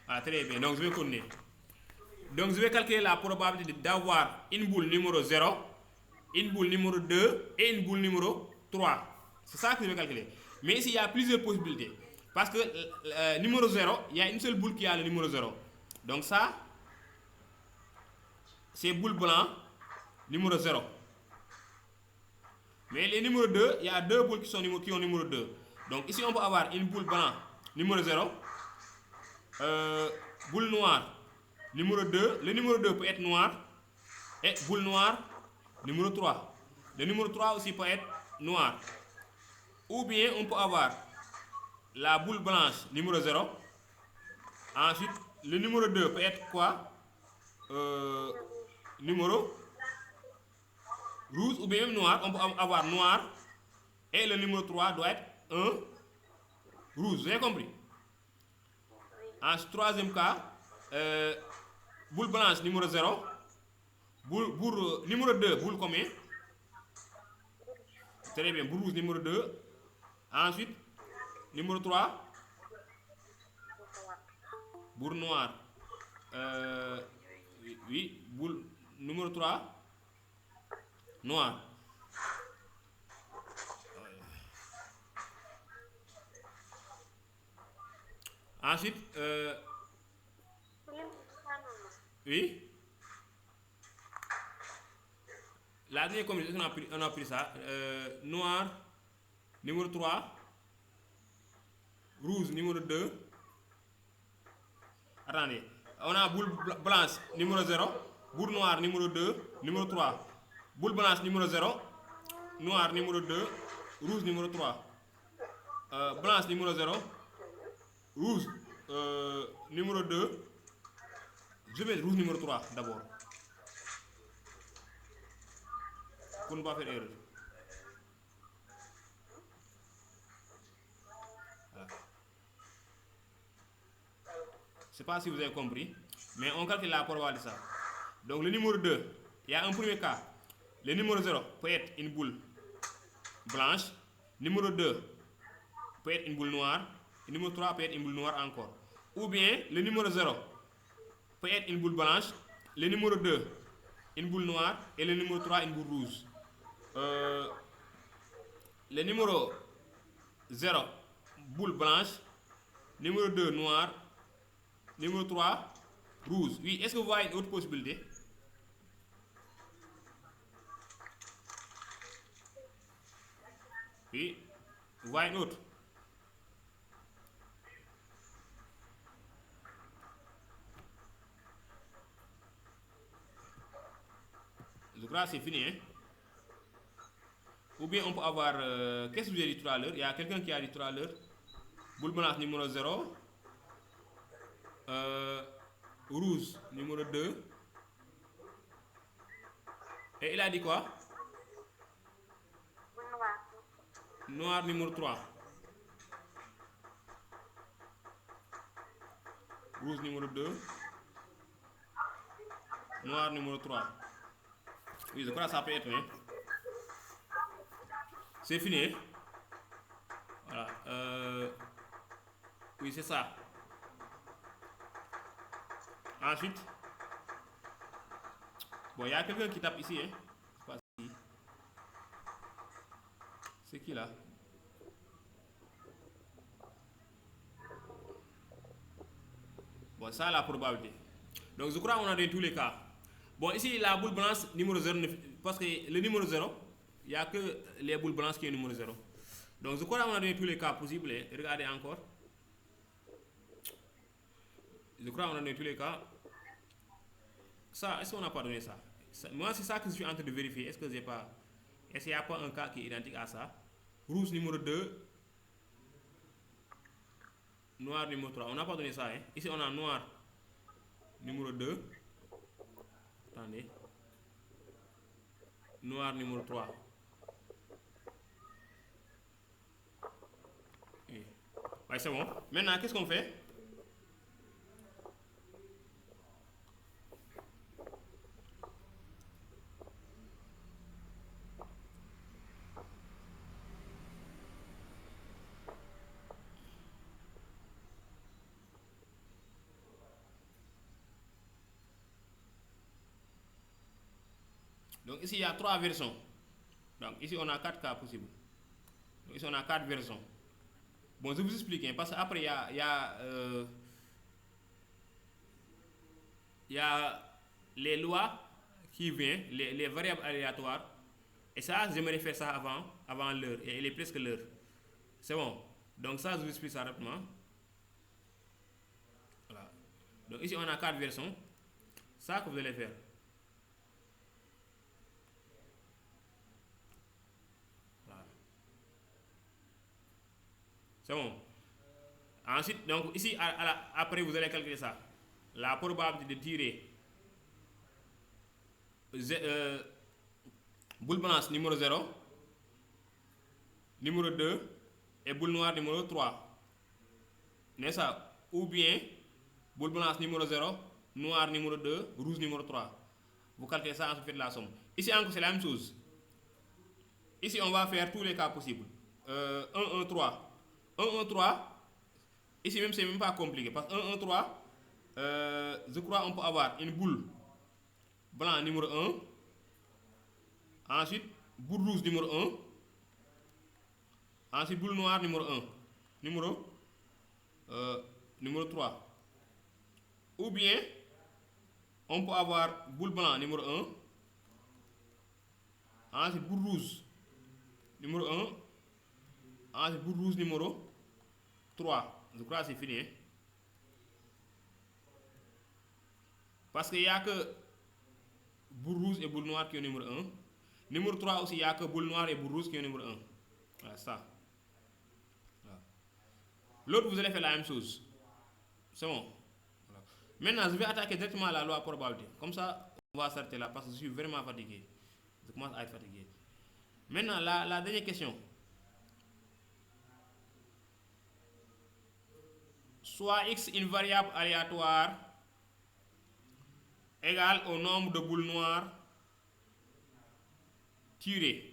Ah, très bien. Donc je vais continuer. Donc je vais calculer la probabilité d'avoir une boule numéro 0, une boule numéro 2 et une boule numéro 3. C'est ça que je vais calculer. Mais ici, il y a plusieurs possibilités. Parce que numéro 0, il y a une seule boule qui a le numéro 0. Donc ça, c'est boule blanc, numéro 0. Mais les numéros 2, il y a deux boules qui ont numéro 2. Donc ici, on peut avoir une boule blanc, numéro 0. Boule noire, numéro 2. Le numéro 2 peut être noir. Et boule noire, numéro 3. Le numéro 3 aussi peut être noir. Ou bien on peut avoir la boule blanche, numéro 0. Ensuite, le numéro 2 peut être quoi? Numéro rouge ou bien même noir. On peut avoir noir. Et le numéro 3 doit être un rouge. Vous avez compris? En troisième cas, boule blanche numéro 0, numéro 2, boule combien? Très bien, boule rouge numéro 2. Ensuite, numéro 3, boule noire. Oui, boule numéro 3, noir. Ensuite, oui. La dernière combinaison, on a pris ça. Noir, numéro 3. Rouge, numéro 2. Attendez. On a boule blanche, numéro 0. Boule noire, numéro 2. Numéro 3. Boule blanche, numéro 0. Noir, numéro 2. Rouge, numéro 3. Blanche, numéro 0. Rouge, numéro 2. Je vais rouge numéro 3 d'abord. Pour ne pas faire erreur. Voilà. Je ne sais pas si vous avez compris. Mais on calcule la probabilité de ça. Donc le numéro 2, il y a un premier cas. Le numéro 0 peut être une boule blanche. Numéro 2 peut être une boule noire. Le numéro 3 peut être une boule noire encore. Ou bien le numéro 0 peut être une boule blanche. Le numéro 2, une boule noire. Et le numéro 3, une boule rouge. Le numéro 0, boule blanche. Numéro 2, noir. Numéro 3, rouge. Oui, est-ce que vous voyez une autre possibilité? Oui, vous voyez une autre? Je crois que c'est fini, hein? Ou bien on peut avoir... qu'est-ce que vous avez dit tout à l'heure? Il y a quelqu'un qui a dit tout à l'heure. Boule blanche numéro 0. Rouge numéro 2. Et il a dit quoi? Noir. Noir numéro 3. Rouge numéro 2. Noir numéro 3. Oui, je crois que ça peut être, hein? C'est fini, hein? Voilà. Oui, c'est ça. Ensuite, bon, il y a quelqu'un qui tape ici, hein? Je sais pas qui. C'est qui là? Bon, ça la probabilité. Donc, je crois qu'on a dans tous les cas. Bon, ici, la boule blanche, numéro 0, parce que le numéro 0, il n'y a que les boules blanches qui sont numéro 0. Donc, je crois qu'on a donné tous les cas possibles. Regardez encore. Je crois qu'on a donné tous les cas. Ça, est-ce qu'on n'a pas donné ça? Moi, c'est ça que je suis en train de vérifier. Est-ce que j'ai pas... Est-ce qu'il n'y a pas un cas qui est identique à ça? Rouge numéro 2. Noir numéro 3. On n'a pas donné ça, hein? Ici, on a noir numéro 2. Attendez. Noir numéro 3. Oui, ouais, c'est bon. Maintenant, qu'est-ce qu'on fait? Donc ici, il y a 3 versions. Donc ici, on a 4 cas possibles. Donc ici, on a 4 versions. Bon, je vais vous expliquer. Parce qu'après, il y a les lois qui viennent, les variables aléatoires. Et ça, j'aimerais faire ça avant l'heure. Et il est presque l'heure. C'est bon. Donc ça, je vous explique ça rapidement. Voilà. Donc ici, on a 4 versions. Ça que vous allez faire. Voilà. C'est bon. Ensuite, donc ici, après, vous allez calculer ça. La probabilité de tirer boule blanche numéro 0, numéro 2 et boule noire numéro 3. N'est-ce pas? Ou bien boule blanche numéro 0, noir numéro 2, rouge numéro 3. Vous calculez ça, ensuite faites la somme. Ici encore, c'est la même chose. Ici, on va faire tous les cas possibles. 1, 1, 3. 1, 1, 3. Ici même, c'est même pas compliqué. Parce que 1, 1, 3, je crois qu'on peut avoir une boule blanc numéro 1. Ensuite, boule rouge numéro 1. Ensuite, boule noire numéro 1. Numéro 3. Ou bien, on peut avoir boule blanc numéro 1. Ensuite, boule rouge numéro 1. Ensuite, boule rouge numéro 3. Je crois que c'est fini. Hein? Parce qu'il n'y a que boule rouge et boule noire qui est numéro 1. Numéro 3 aussi, il n'y a que boule noire et boule rouge qui est numéro 1. Voilà, ça. Voilà. L'autre, vous allez faire la même chose. C'est bon. Voilà. Maintenant, je vais attaquer directement la loi probabilité. Comme ça, on va s'arrêter là parce que je suis vraiment fatigué. Je commence à être fatigué. Maintenant, la dernière question. Soit x une variable aléatoire égale au nombre de boules noires tirées.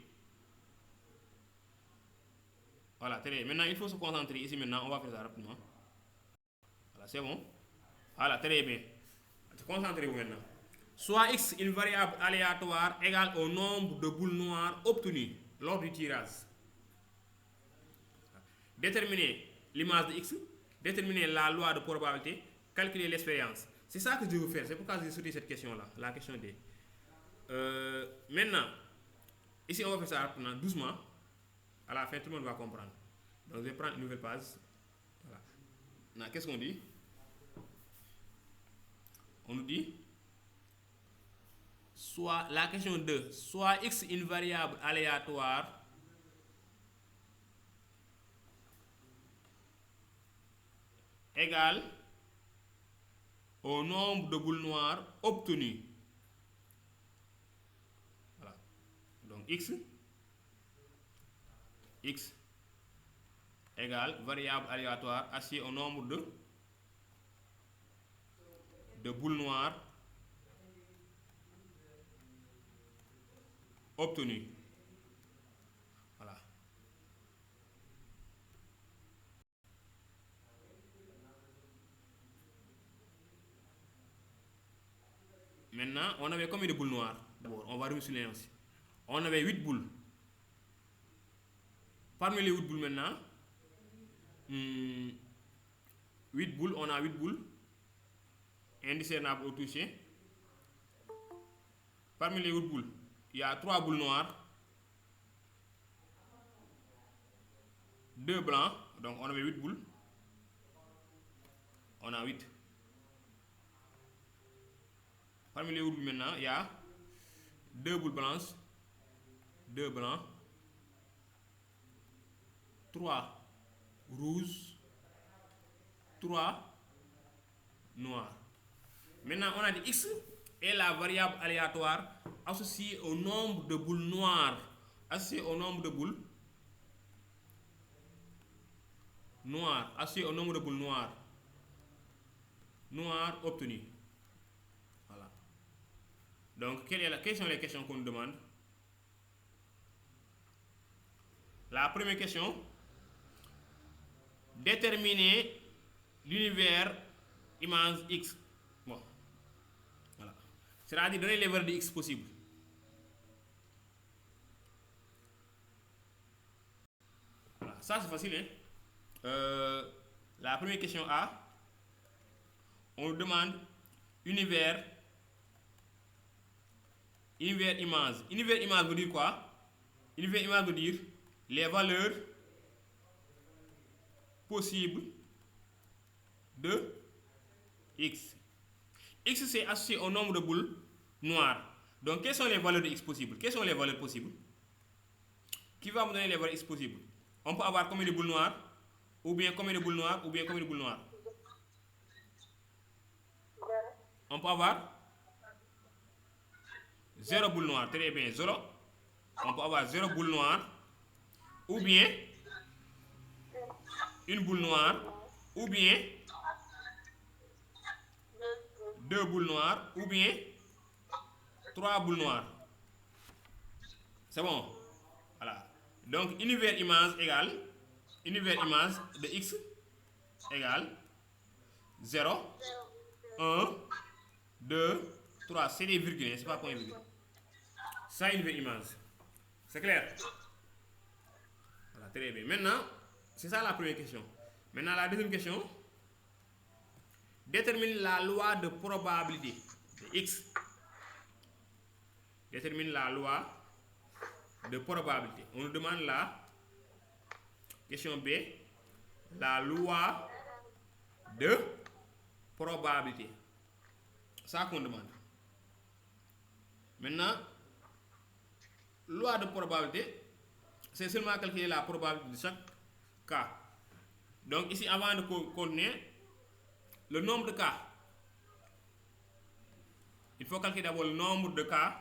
Voilà, très bien. Maintenant, il faut se concentrer ici maintenant. On va faire ça rapidement. Voilà, c'est bon. Voilà, très bien. Concentrez-vous maintenant. Soit x, une variable aléatoire égale au nombre de boules noires obtenues lors du tirage. Déterminer l'image de x, déterminer la loi de probabilité, calculer l'expérience. C'est ça que je veux faire. C'est pourquoi j'ai sauté cette question-là, la question D. Maintenant, ici on va faire ça rapidement, doucement. À la fin, tout le monde va comprendre. Donc je vais prendre une nouvelle page. Voilà. Maintenant, qu'est-ce qu'on dit? On nous dit soit la question 2, soit x une variable aléatoire égale au nombre de boules noires obtenues. Voilà. Donc x égale variable aléatoire associée au nombre de boules noires obtenues. Voilà. Maintenant, on avait combien de boules noires? Bon, on va revenir sur les aussi. On avait 8 boules. Parmi les 8 boules maintenant, 8 boules, on a 8 boules indiscernables au toucher. Parmi les 8 boules, il y a 3 boules noires, 2 blancs, donc on avait 8 boules. On a 8. Parmi les 8 boules maintenant, il y a 2 boules blanches, 2 blancs, 3 rouges, 3 noirs. Maintenant, on a dit x est la variable aléatoire associée au nombre de boules noires. Associée au nombre de boules noires. Associée au nombre de boules noires. Noires obtenues. Voilà. Donc, quelles sont les questions qu'on nous demande? La première question, déterminer l'univers image x. Bon. Voilà. C'est-à-dire donner les valeurs de x possibles. Voilà. Ça, c'est facile, hein? La première question A, on nous demande univers image. Univers image veut dire quoi? Univers image veut dire les valeurs possibles de x. X c'est associé au nombre de boules noires. Donc quelles sont les valeurs de x possibles? Quelles sont les valeurs possibles? Qui va me donner les valeurs x possibles? On peut avoir combien de boules noires? Ou bien combien de boules noires? Ou bien combien de boules noires? On peut avoir 0 boule noire. Très bien, 0. On peut avoir 0 boule noire. Ou bien une boule noire. Ou bien 2 boules noires. Ou bien 3 boules noires. C'est bon? Voilà. Donc, univers image égale, univers image de x égale 0, 1, 2, 3. C'est des virgules, c'est pas point virgule. Ça, univers image. C'est clair? Voilà, très bien. Maintenant, c'est ça la première question. Maintenant, la deuxième question. Détermine la loi de probabilité de x. Détermine la loi de probabilité. On nous demande la question B, la loi de probabilité. Ça qu'on demande. Maintenant, loi de probabilité, c'est seulement calculer la probabilité de chaque cas. Donc ici, avant de connaître le nombre de cas, il faut calculer d'abord le nombre de cas,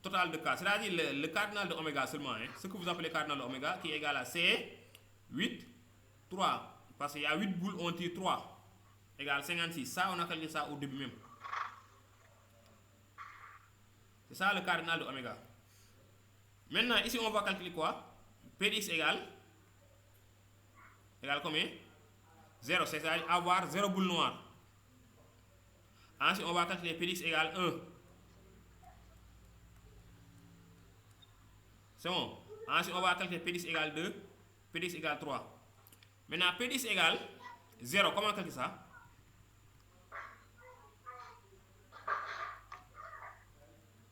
total de cas, c'est-à-dire le cardinal de oméga seulement, hein, ce que vous appelez cardinal de oméga, qui est égal à C, 8, 3. Parce qu'il y a 8 boules, on tire 3, égale 56. Ça, on a calculé ça au début même. C'est ça le cardinal de oméga. Maintenant, ici, on va calculer quoi? P de x égale combien? 0, c'est-à-dire avoir 0 boule noire. Ensuite, on va calculer P de x égale 1. C'est bon. Ensuite, on va calculer P de x égale 2, P de x égale 3. Maintenant, P de x égale 0. Comment calculer ça?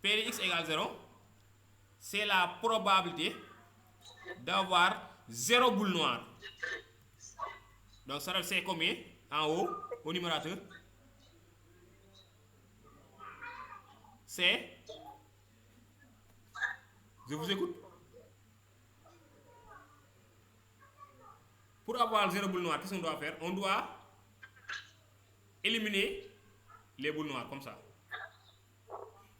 P de x égale 0, c'est la probabilité d'avoir 0 boule noire. Donc ça c'est combien en haut au numérateur? C'est, je vous écoute. Pour avoir 0 boule noire, qu'est-ce qu'on doit faire? On doit éliminer les boules noires comme ça.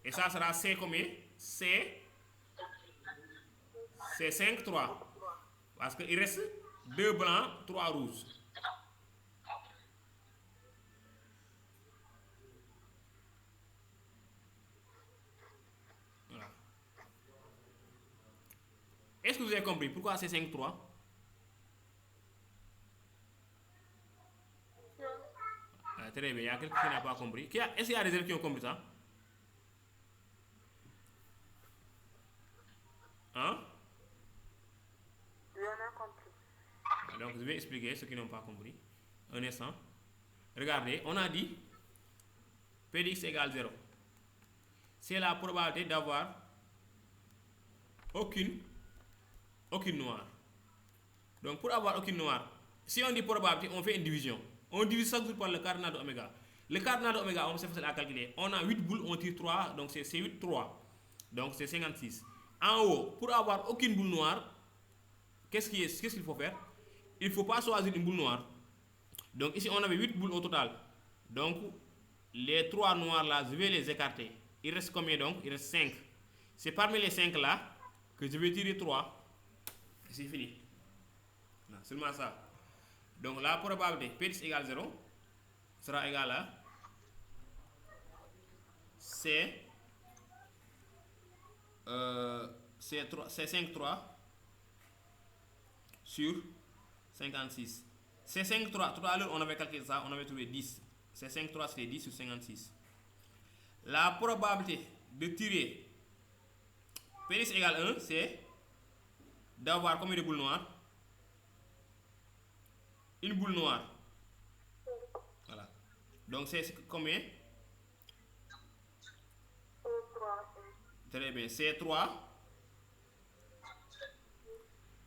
Et ça sera C combien? C'est 5, 3. Parce qu'il reste 2 blancs, 3 rouges. Voilà. Est-ce que vous avez compris pourquoi c'est 5, 3? Ah, très bien, il y a quelqu'un qui n'a pas compris. Est-ce qu'il y a des élèves qui ont compris ça? Hein? Oui, on a compris. Donc je vais expliquer ceux qui n'ont pas compris. Un instant. Regardez, on a dit P de x égale 0. C'est la probabilité d'avoir aucune noire. Donc pour avoir aucune noire, si on dit probabilité, on fait une division. On divise chaque jour par le cardinal de oméga. Le cardinal de oméga, on sait facile à calculer. On a 8 boules, on tire 3, donc c'est 8, 3. Donc c'est 56. En haut, pour avoir aucune boule noire, qu'est-ce qu'il faut faire? Il ne faut pas choisir une boule noire. Donc ici, on avait 8 boules au total. Donc, les 3 noirs là, je vais les écarter. Il reste combien donc? Il reste 5. C'est parmi les 5 là que je vais tirer 3. C'est fini. Non, seulement ça. Donc la probabilité P de x égale 0 sera égale à c'est 5, 3 sur 56. C'est 5, 3. Tout à l'heure, on avait calculé ça, on avait trouvé 10. C'est 5, 3, c'est 10 sur 56. La probabilité de tirer P de x égale 1, c'est d'avoir combien de boules noires? Une boule noire. Voilà. Donc c'est combien? Très bien. C'est 3.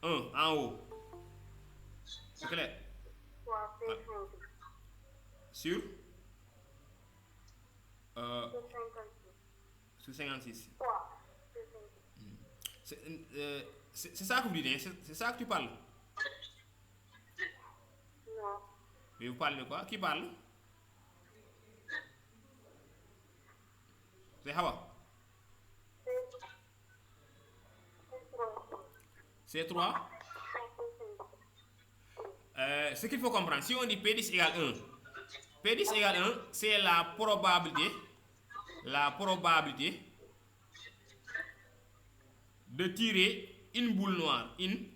1 en haut. C'est clair? Sur sur 56. C'est ça que vous dites, hein? C'est ça que tu parles? Non. Mais vous parlez de quoi? Qui parle? C'est Hawa. C'est 3. Ce qu'il faut comprendre, si on dit P de x égale 1, P de x égale 1, c'est la probabilité de tirer une boule noire. Une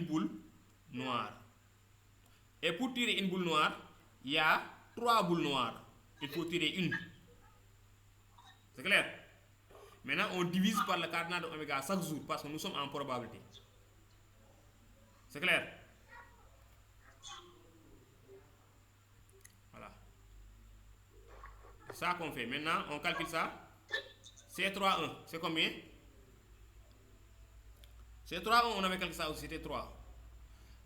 boule noire. Et pour tirer une boule noire, il y a 3 boules noires. Il faut tirer une. C'est clair? Maintenant, on divise par le cardinal de oméga chaque jour parce que nous sommes en probabilité. C'est clair? Voilà. C'est ça qu'on fait. Maintenant, on calcule ça. C3, 1. C'est combien? C3, 1, on avait calculé ça aussi. C'était 3.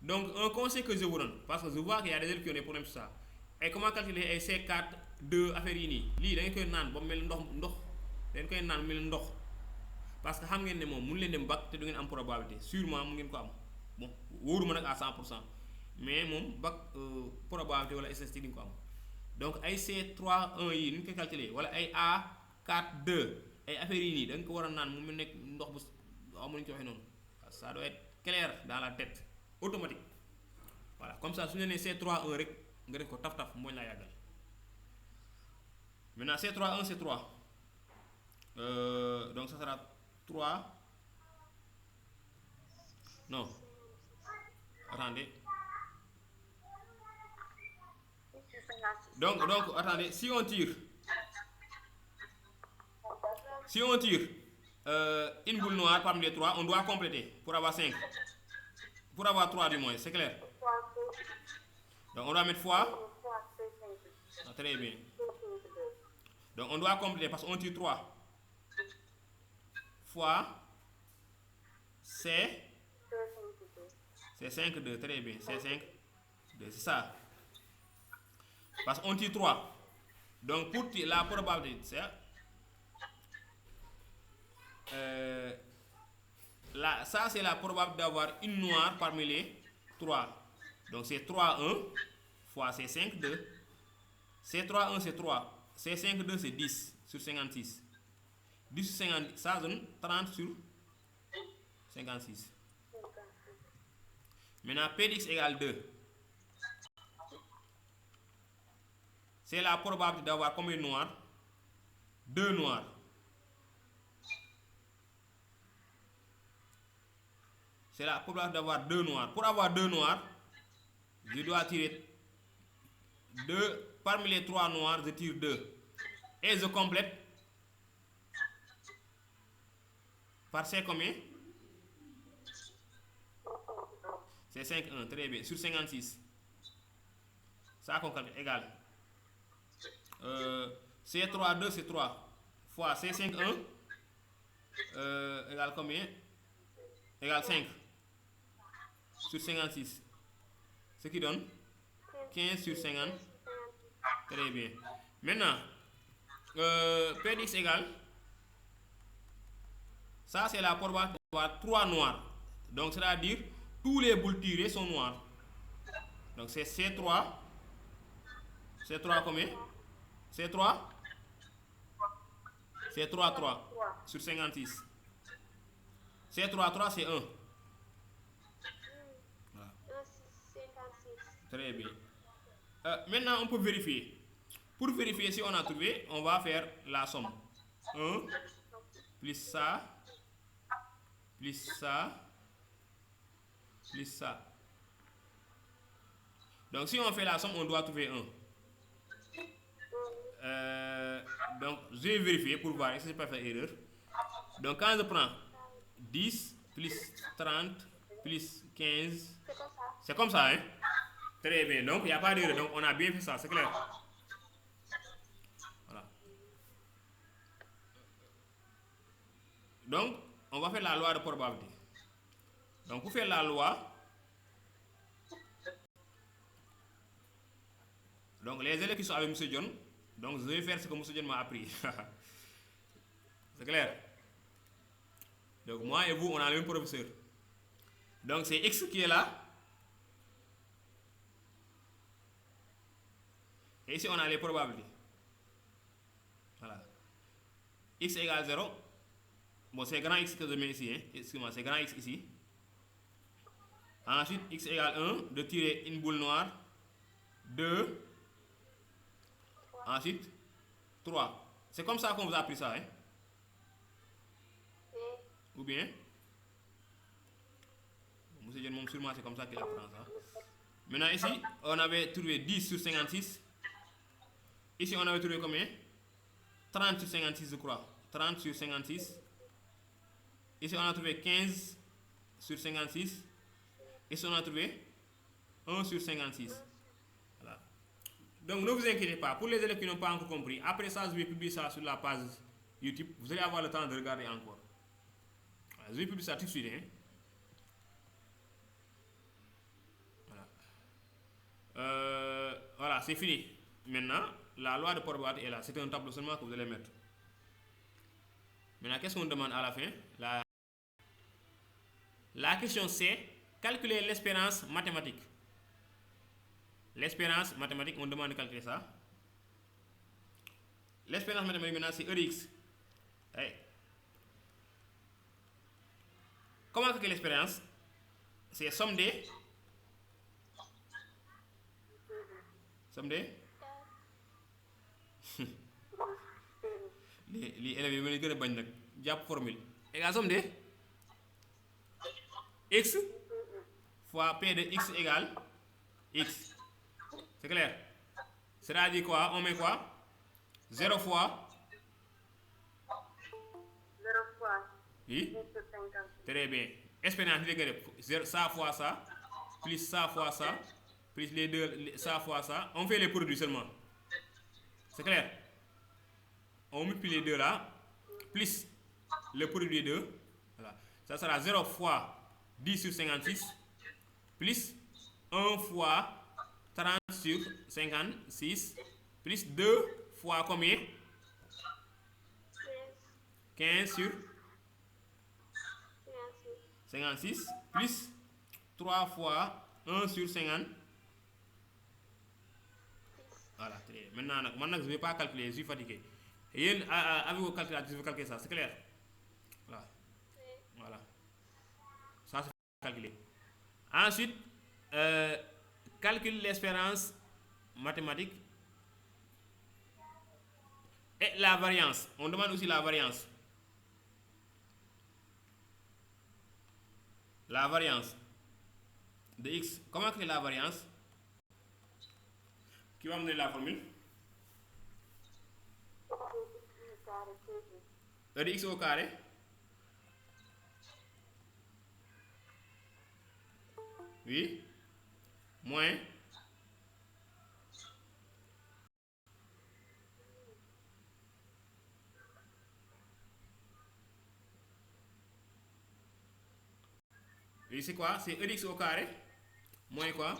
Donc, un conseil que je vous donne, parce que je vois qu'il y a des élèves qui ont des problèmes sur ça. Et comment calculer C4, 2 affaires yi nii lii da ngeen koy naan ba mel ndox da ngeen koy naan mel ndox parce que xam ngeen ne moom mun leen dem bac te du ngeen am probabilité sûrement mu ngeen ko am bon wóoruma nag à 100%, mais moom bac probabilité wala statistique di nga ko am. Donc ay C3 1 yi ni ñu koy calculer wala ay A4 2 ay affaires yi nii da nga ko war a naan mu mel nekk ndox bu xaw ma ñu ko waxee noonu ça doit être clair dans la tête automatique. Voilà comme ça su ñu nee C3 1 rek nga def ko taf mooy laa yàggal. Maintenant C3 1 c'est 3. Donc ça sera 3. Non. Attendez. Donc, attendez, si on tire une boule noire parmi les 3, on doit compléter pour avoir 5. Pour avoir 3 du moins, c'est clair. Donc on doit mettre fois. Ah, très bien. Donc on doit compléter parce qu'on tire 3. Fois. C'est 5, 2, très bien. C'est 5, 2, c'est ça. Parce qu'on tire 3. Donc pour la probabilité, c'est ça c'est la probabilité d'avoir une noire parmi les 3. Donc c'est 3, 1 fois c'est 5, 2. C'est 3, 1 c'est 3. C'est 5, 2 c'est 10 sur 56. 10 sur 50, ça donne 30 sur 56. Maintenant P de x égale 2. C'est la probabilité d'avoir combien de noirs? 2 noirs. C'est la probabilité d'avoir 2 noirs. Pour avoir 2 noirs, je dois tirer 2. Parmi les 3 noirs, je tire 2. Et je complète par c'est combien? C'est 5, 1, très bien. Sur 56. Ça qu'on calcule égal. C3, 2, c'est 3. Fois C5, 1. Égale combien? Égale 5. Sur 56. Ce qui donne 15 sur 50. Très bien. Maintenant, P de x égale. Ça, c'est la probabilité d'avoir 3 noirs. Donc, c'est-à-dire, tous les boules tirées sont noires. Donc, c'est C3. C3 combien? C3? C3, 3. Sur 56. C3, 3, c'est 1. Voilà. Très bien. Maintenant, on peut vérifier. Pour vérifier si on a trouvé, on va faire la somme. 1 plus ça, plus ça, plus ça. Donc, si on fait la somme, on doit trouver 1. Donc, je vais vérifier pour voir si je peux faire erreur. Donc, quand je prends 10 plus 30 plus 15, c'est comme ça, hein? Très bien. Donc, il n'y a pas d'erreur. Donc, on a bien fait ça, c'est clair. Voilà. Donc, on va faire la loi de probabilité. Donc, pour faire la loi, donc les élèves qui sont avec M. John, donc je vais faire ce que M. John m'a appris. C'est clair? Donc, moi et vous, on a le même professeur. Donc, c'est X qui est là. Et ici, on a les probabilités. Voilà. X égale 0. Bon, c'est grand X que je mets ici. Hein. Excusez-moi, c'est grand X ici. Ensuite, X égale 1. De tirer une boule noire. 2. Ensuite, 3. C'est comme ça qu'on vous a appris ça. Hein. Ou bien? Monsieur John, sûrement, c'est comme ça qu'il apprend ça. Maintenant, ici, on avait trouvé 10 sur 56. Ici, on avait trouvé combien? 30 sur 56, je crois. 30 sur 56. Ici, on a trouvé 15 sur 56. Ici, on a trouvé 1 sur 56. Voilà. Donc, ne vous inquiétez pas. Pour les élèves qui n'ont pas encore compris, après ça, je vais publier ça sur la page YouTube. Vous allez avoir le temps de regarder encore. Voilà, je vais publier ça tout de suite. Hein. Voilà. Voilà, c'est fini. Maintenant, la loi de probabilité est là. C'est un tableau seulement que vous allez mettre. Maintenant, qu'est-ce qu'on demande à la fin? La question c'est calculer l'espérance mathématique. L'espérance mathématique, on demande de calculer ça. L'espérance mathématique maintenant c'est E de x. Hey. Comment calculer l'espérance? C'est somme des. Somme des. li élèves yi ma leen gën a bañ nag jàpp formule égal somme de x fois p de x égale x. C'est clair? C'est-à-dire quoi? On met quoi? 0 fois. 0 fois. Oui? 10 sur 50. Très bien. Expérience, ça fois ça, plus ça fois ça, plus les deux, ça fois ça. On fait les produits seulement. C'est clair? On multiplie les deux là, plus le produit des deux. Voilà. Ça sera 0 fois 10 sur 56, plus 1 fois 30 sur 56, plus 2 fois combien? 15 sur 56, plus 3 fois 1 sur 50. Voilà, très bien. Maintenant, je ne vais pas calculer, je suis fatigué. Et avec vos calculateurs, je vais calculer ça, c'est clair? Voilà. Voilà. Ça, c'est calculé. Ensuite, calcule l'espérance mathématique et la variance. On demande aussi la variance. La variance de x. Comment créer la variance? Qui va me donner la formule? E de x au carré. Oui. Moins. Oui, c'est quoi? C'est e de x au carré. Moins quoi?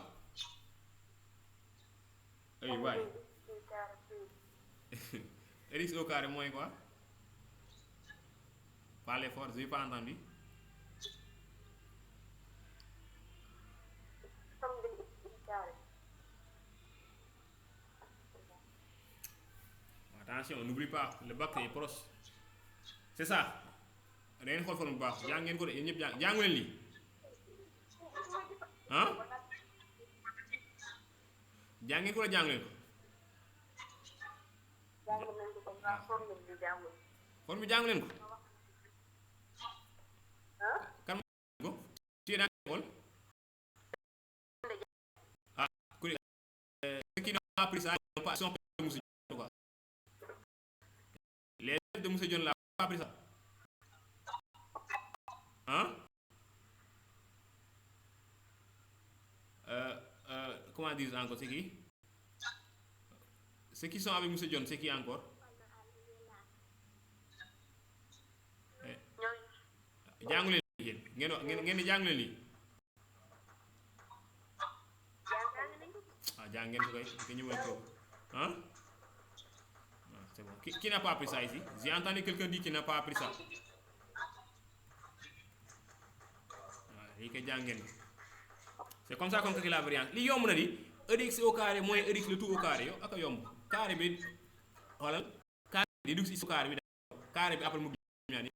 Oui, ouais. E de x au carré moins quoi? Parlez fort, je n'ai pas entendu. Attention, n'oublie pas, le bac est proche. C'est ça. Rien de forme baax jàng ngeen ko de yéen ñëpp jàngu leen lii ah jàng ngeen ko la jàng leen ko. Forme bi jàng leen ko. Kan ko tu es dans l'école? Ah, ceux qui n'ont pas appris ça sont pas de Moussa Dione quoi. Les élèves de Moussa Dione là pas appris ça. Hein? Comment dire encore? C'est qui? Ceux qui sont avec Moussa Dione, c'est qui encore? Jàngu leen lii ngeen di jàngu leen lii. Ah, jàng ngeen ko kay nga ñëwal ko hein? Ah, c'est bon. Qui n'a pas appris ça ici? J'ai entendu quelqu'un dire qu'il n'a pas appris ça. Lii koy jàng ngeen. C'est comme ça qu'on calcule la variance. Li yomb na di e de x au carré moins e de x le tout au carré yow ak a yomb carré bi xoolal carré bi di dugg si x au carré bi carré bi après mu ñaan yi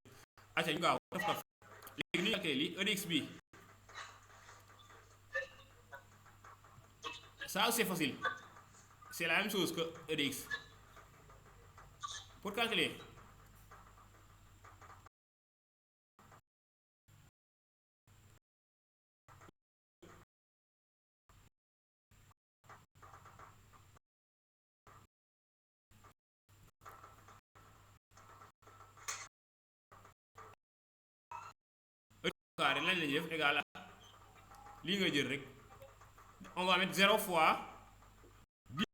acca ñu gaaw taf léegi ni calculer li e de x bi ça c'est facile, c'est la même chose que e de x. Pour calculer carré lañ la def égal à lii nga jël rek on va mettre 0 fois 10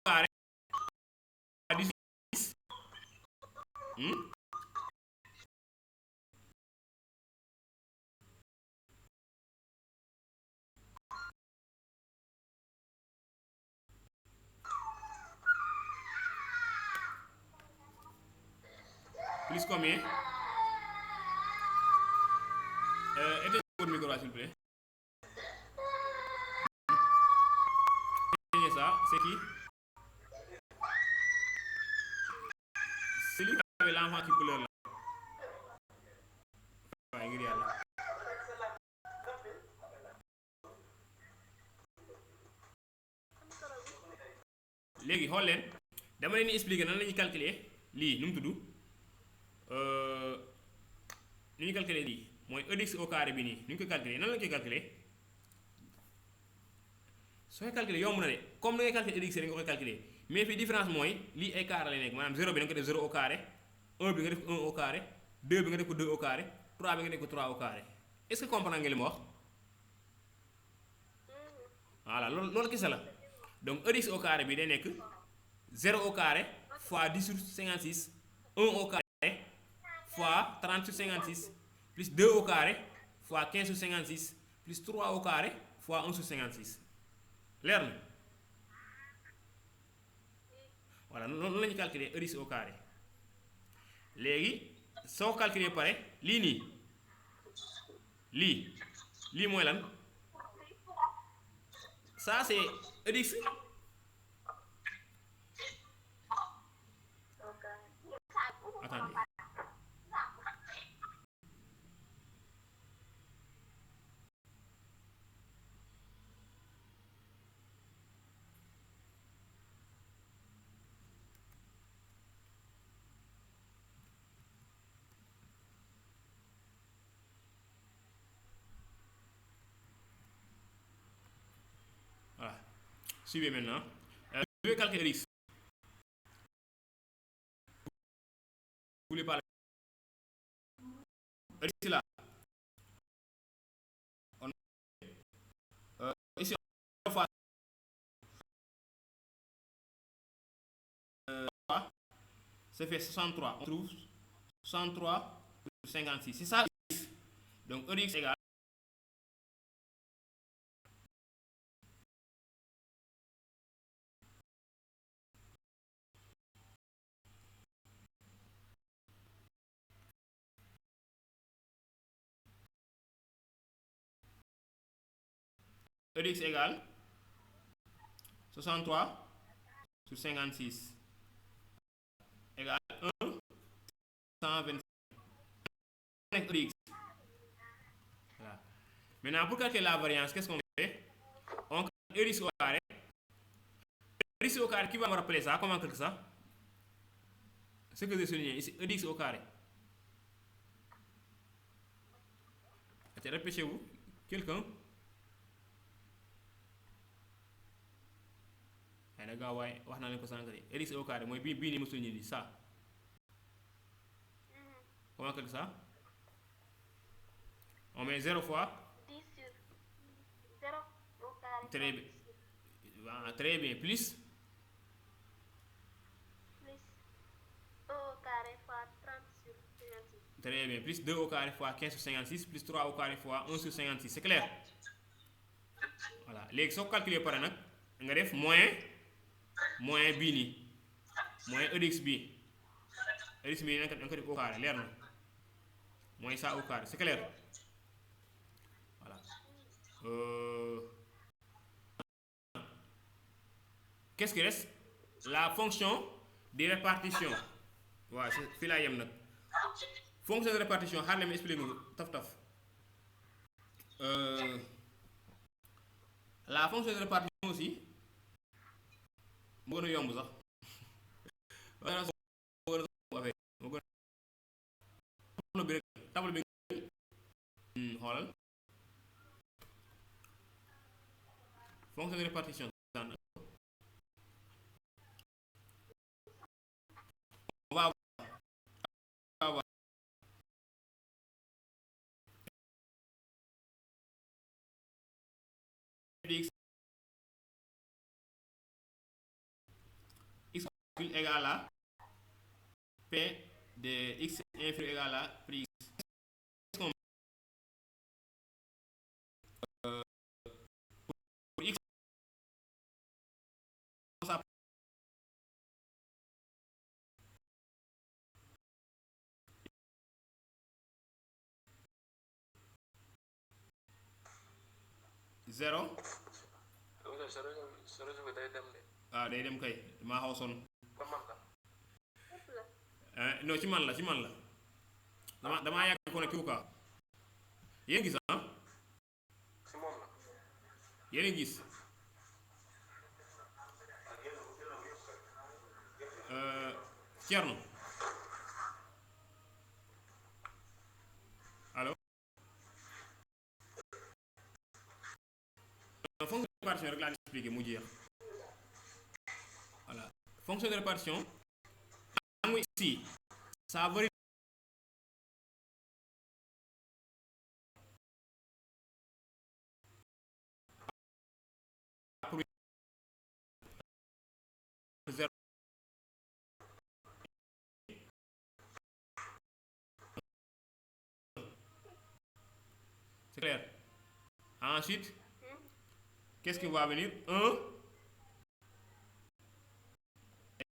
carré à 10 plus combien? Éteignez votre micro s'il vous plaît. Éteignez ça, c'est qui? C'est lui qui avait l'enfant qui pleure là. Ouais, ngir Yàlla. Léegi xool leen dama leen di expliquer nan la ñuy calculer lii nu mu tudd ni ñu calculer lii mooy EDX au carré bi nii ni ñu koy calculer nan la ñu koy calculer sooy calculer yomb na de comme ni ngay calculer EDX rek nga koy calculer mais fii différence mooy lii ay carré lay nekk maanaam 0 bi da nga ko def 0 au carré 1 bi nga def ko 1 au carré 2 bi nga def ko 2 au carré 3 bi nga def ko 3 au carré est-ce que comprendre nga li ma wax voilà loolu kese la donc EDX au carré bi day nekk 0 au carré fois 10 sur 56 1 au carré fois 30 sur 56 plus 2 au carré fois 15 sur 56 plus 3 au carré fois 1 sur 56 leer na voilà noonu la ñu calculer EDX au carré léegi soo calculer pare lii nii lii mooy lan ça c'est EDX attendez voilà suivez maintenant je vais calculer EDX vous voulez parler EDX là on ici on va ça fait 63 on trouve 63 sur 56 c'est ça EDX donc EDX égale EDX égale 63 sur 56 égale 1 125 EDX. Voilà. Maintenant pour calculer la variance qu'est-ce qu'on fait? On calcule EDX au carré. EDX au carré, qui va me rappeler ça? Comment calculer ça? Ce que j'ai souligné ici, EDX au carré. Répétez-vous. Quelqu'un? da gaa waaye wax naa leen ko sànq de EDX au carré mooy bii nii mosul ñu di ça comment que ça on met 0 fois 10 sur 0 au carré. Très bien plus 1 au carré fois 30 sur 56. Très bien plus 2 au carré fois 15 sur 56 plus 3 au carré fois 1 sur 56 c'est clair voilà léegi soo calculer pare nag nga def moins bii nii moins EDX bii da nga ko def au carré leer na moins ça au carré c'est clair voilà qu'est-ce qui reste la fonction de répartition waaw fii laa yem nag fonction de répartition xaar leen ma expliquer taf la fonction de répartition aussi moo gën a yomb sax table bi xoolal fonction de répartition on va avoir x égale à p de x inférieur égal à prix x. Pour x zéro day dem kay maa xaw sonn non ci man la damaa yàgg ko ne kiw ka yéen gis yéen gis Thierno allo fonction de répartition rek laa expliqué mu jeex voilà fonction de répartition xam nga ici ça varie zéro c'est clair ensuite qu'est-ce qui va venir 1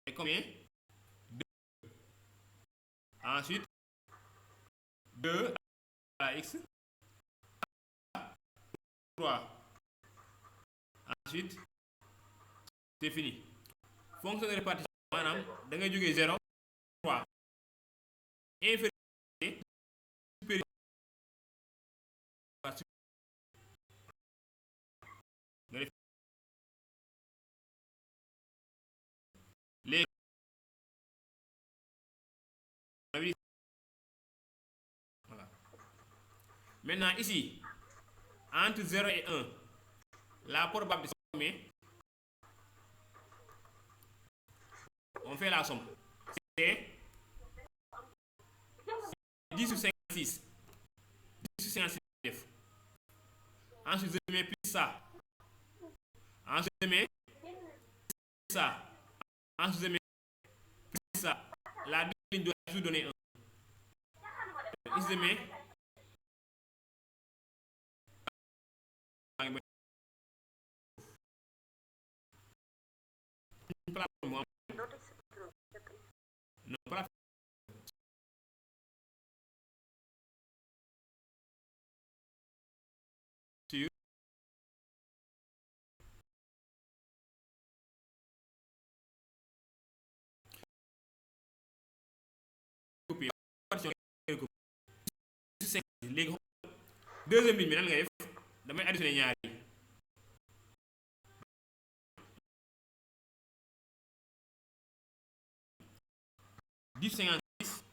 et combien 2 ensuite 2 à x 3 ensuite c'est fini fonction de répartition maanaam da ngay jógee 0 3 inférieur supérieur nga def léegi voilà maintenant ici entre 0 et 1 la probabilité mais on fait la somme c'est 10 sur 56 10 sur 56 def ensuite je mets plus ça ensuite je mets ça ensuite je mets plus ça la deuxième ligne doit toujours donner 1 ici je mets non pas sur copier léegi deuxième ligne bi nan ngay def damay additionner ñaar yi dix 56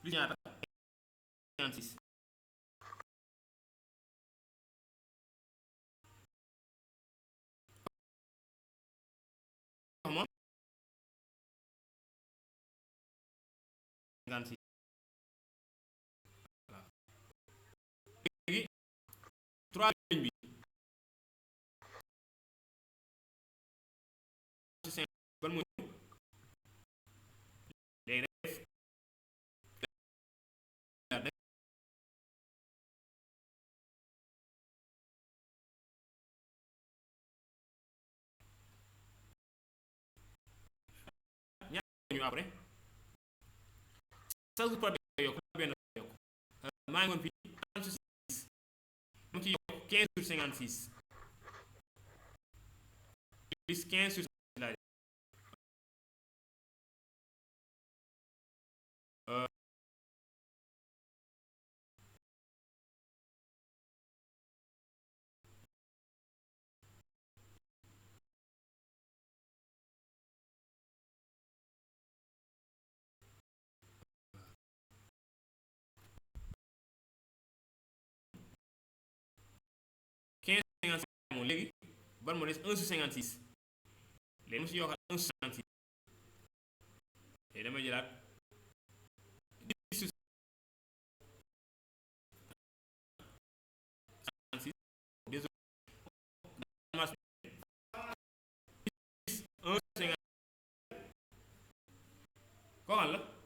plus ñaata 56 moom 56 voilà léegi troisième bi ban mooy léegi def ñu après chaque jour problème yokk benn yokk maa ngi woon fii 36 mu ci yokk 15 sur 56 plus 15 sur 56 laa moom léegi ban moo des 1 sur 56 léegi mu si yokkaat 1 sur 56 léegi damay jëlaat 10 sur 56 désolé 1 sur 56 kooku la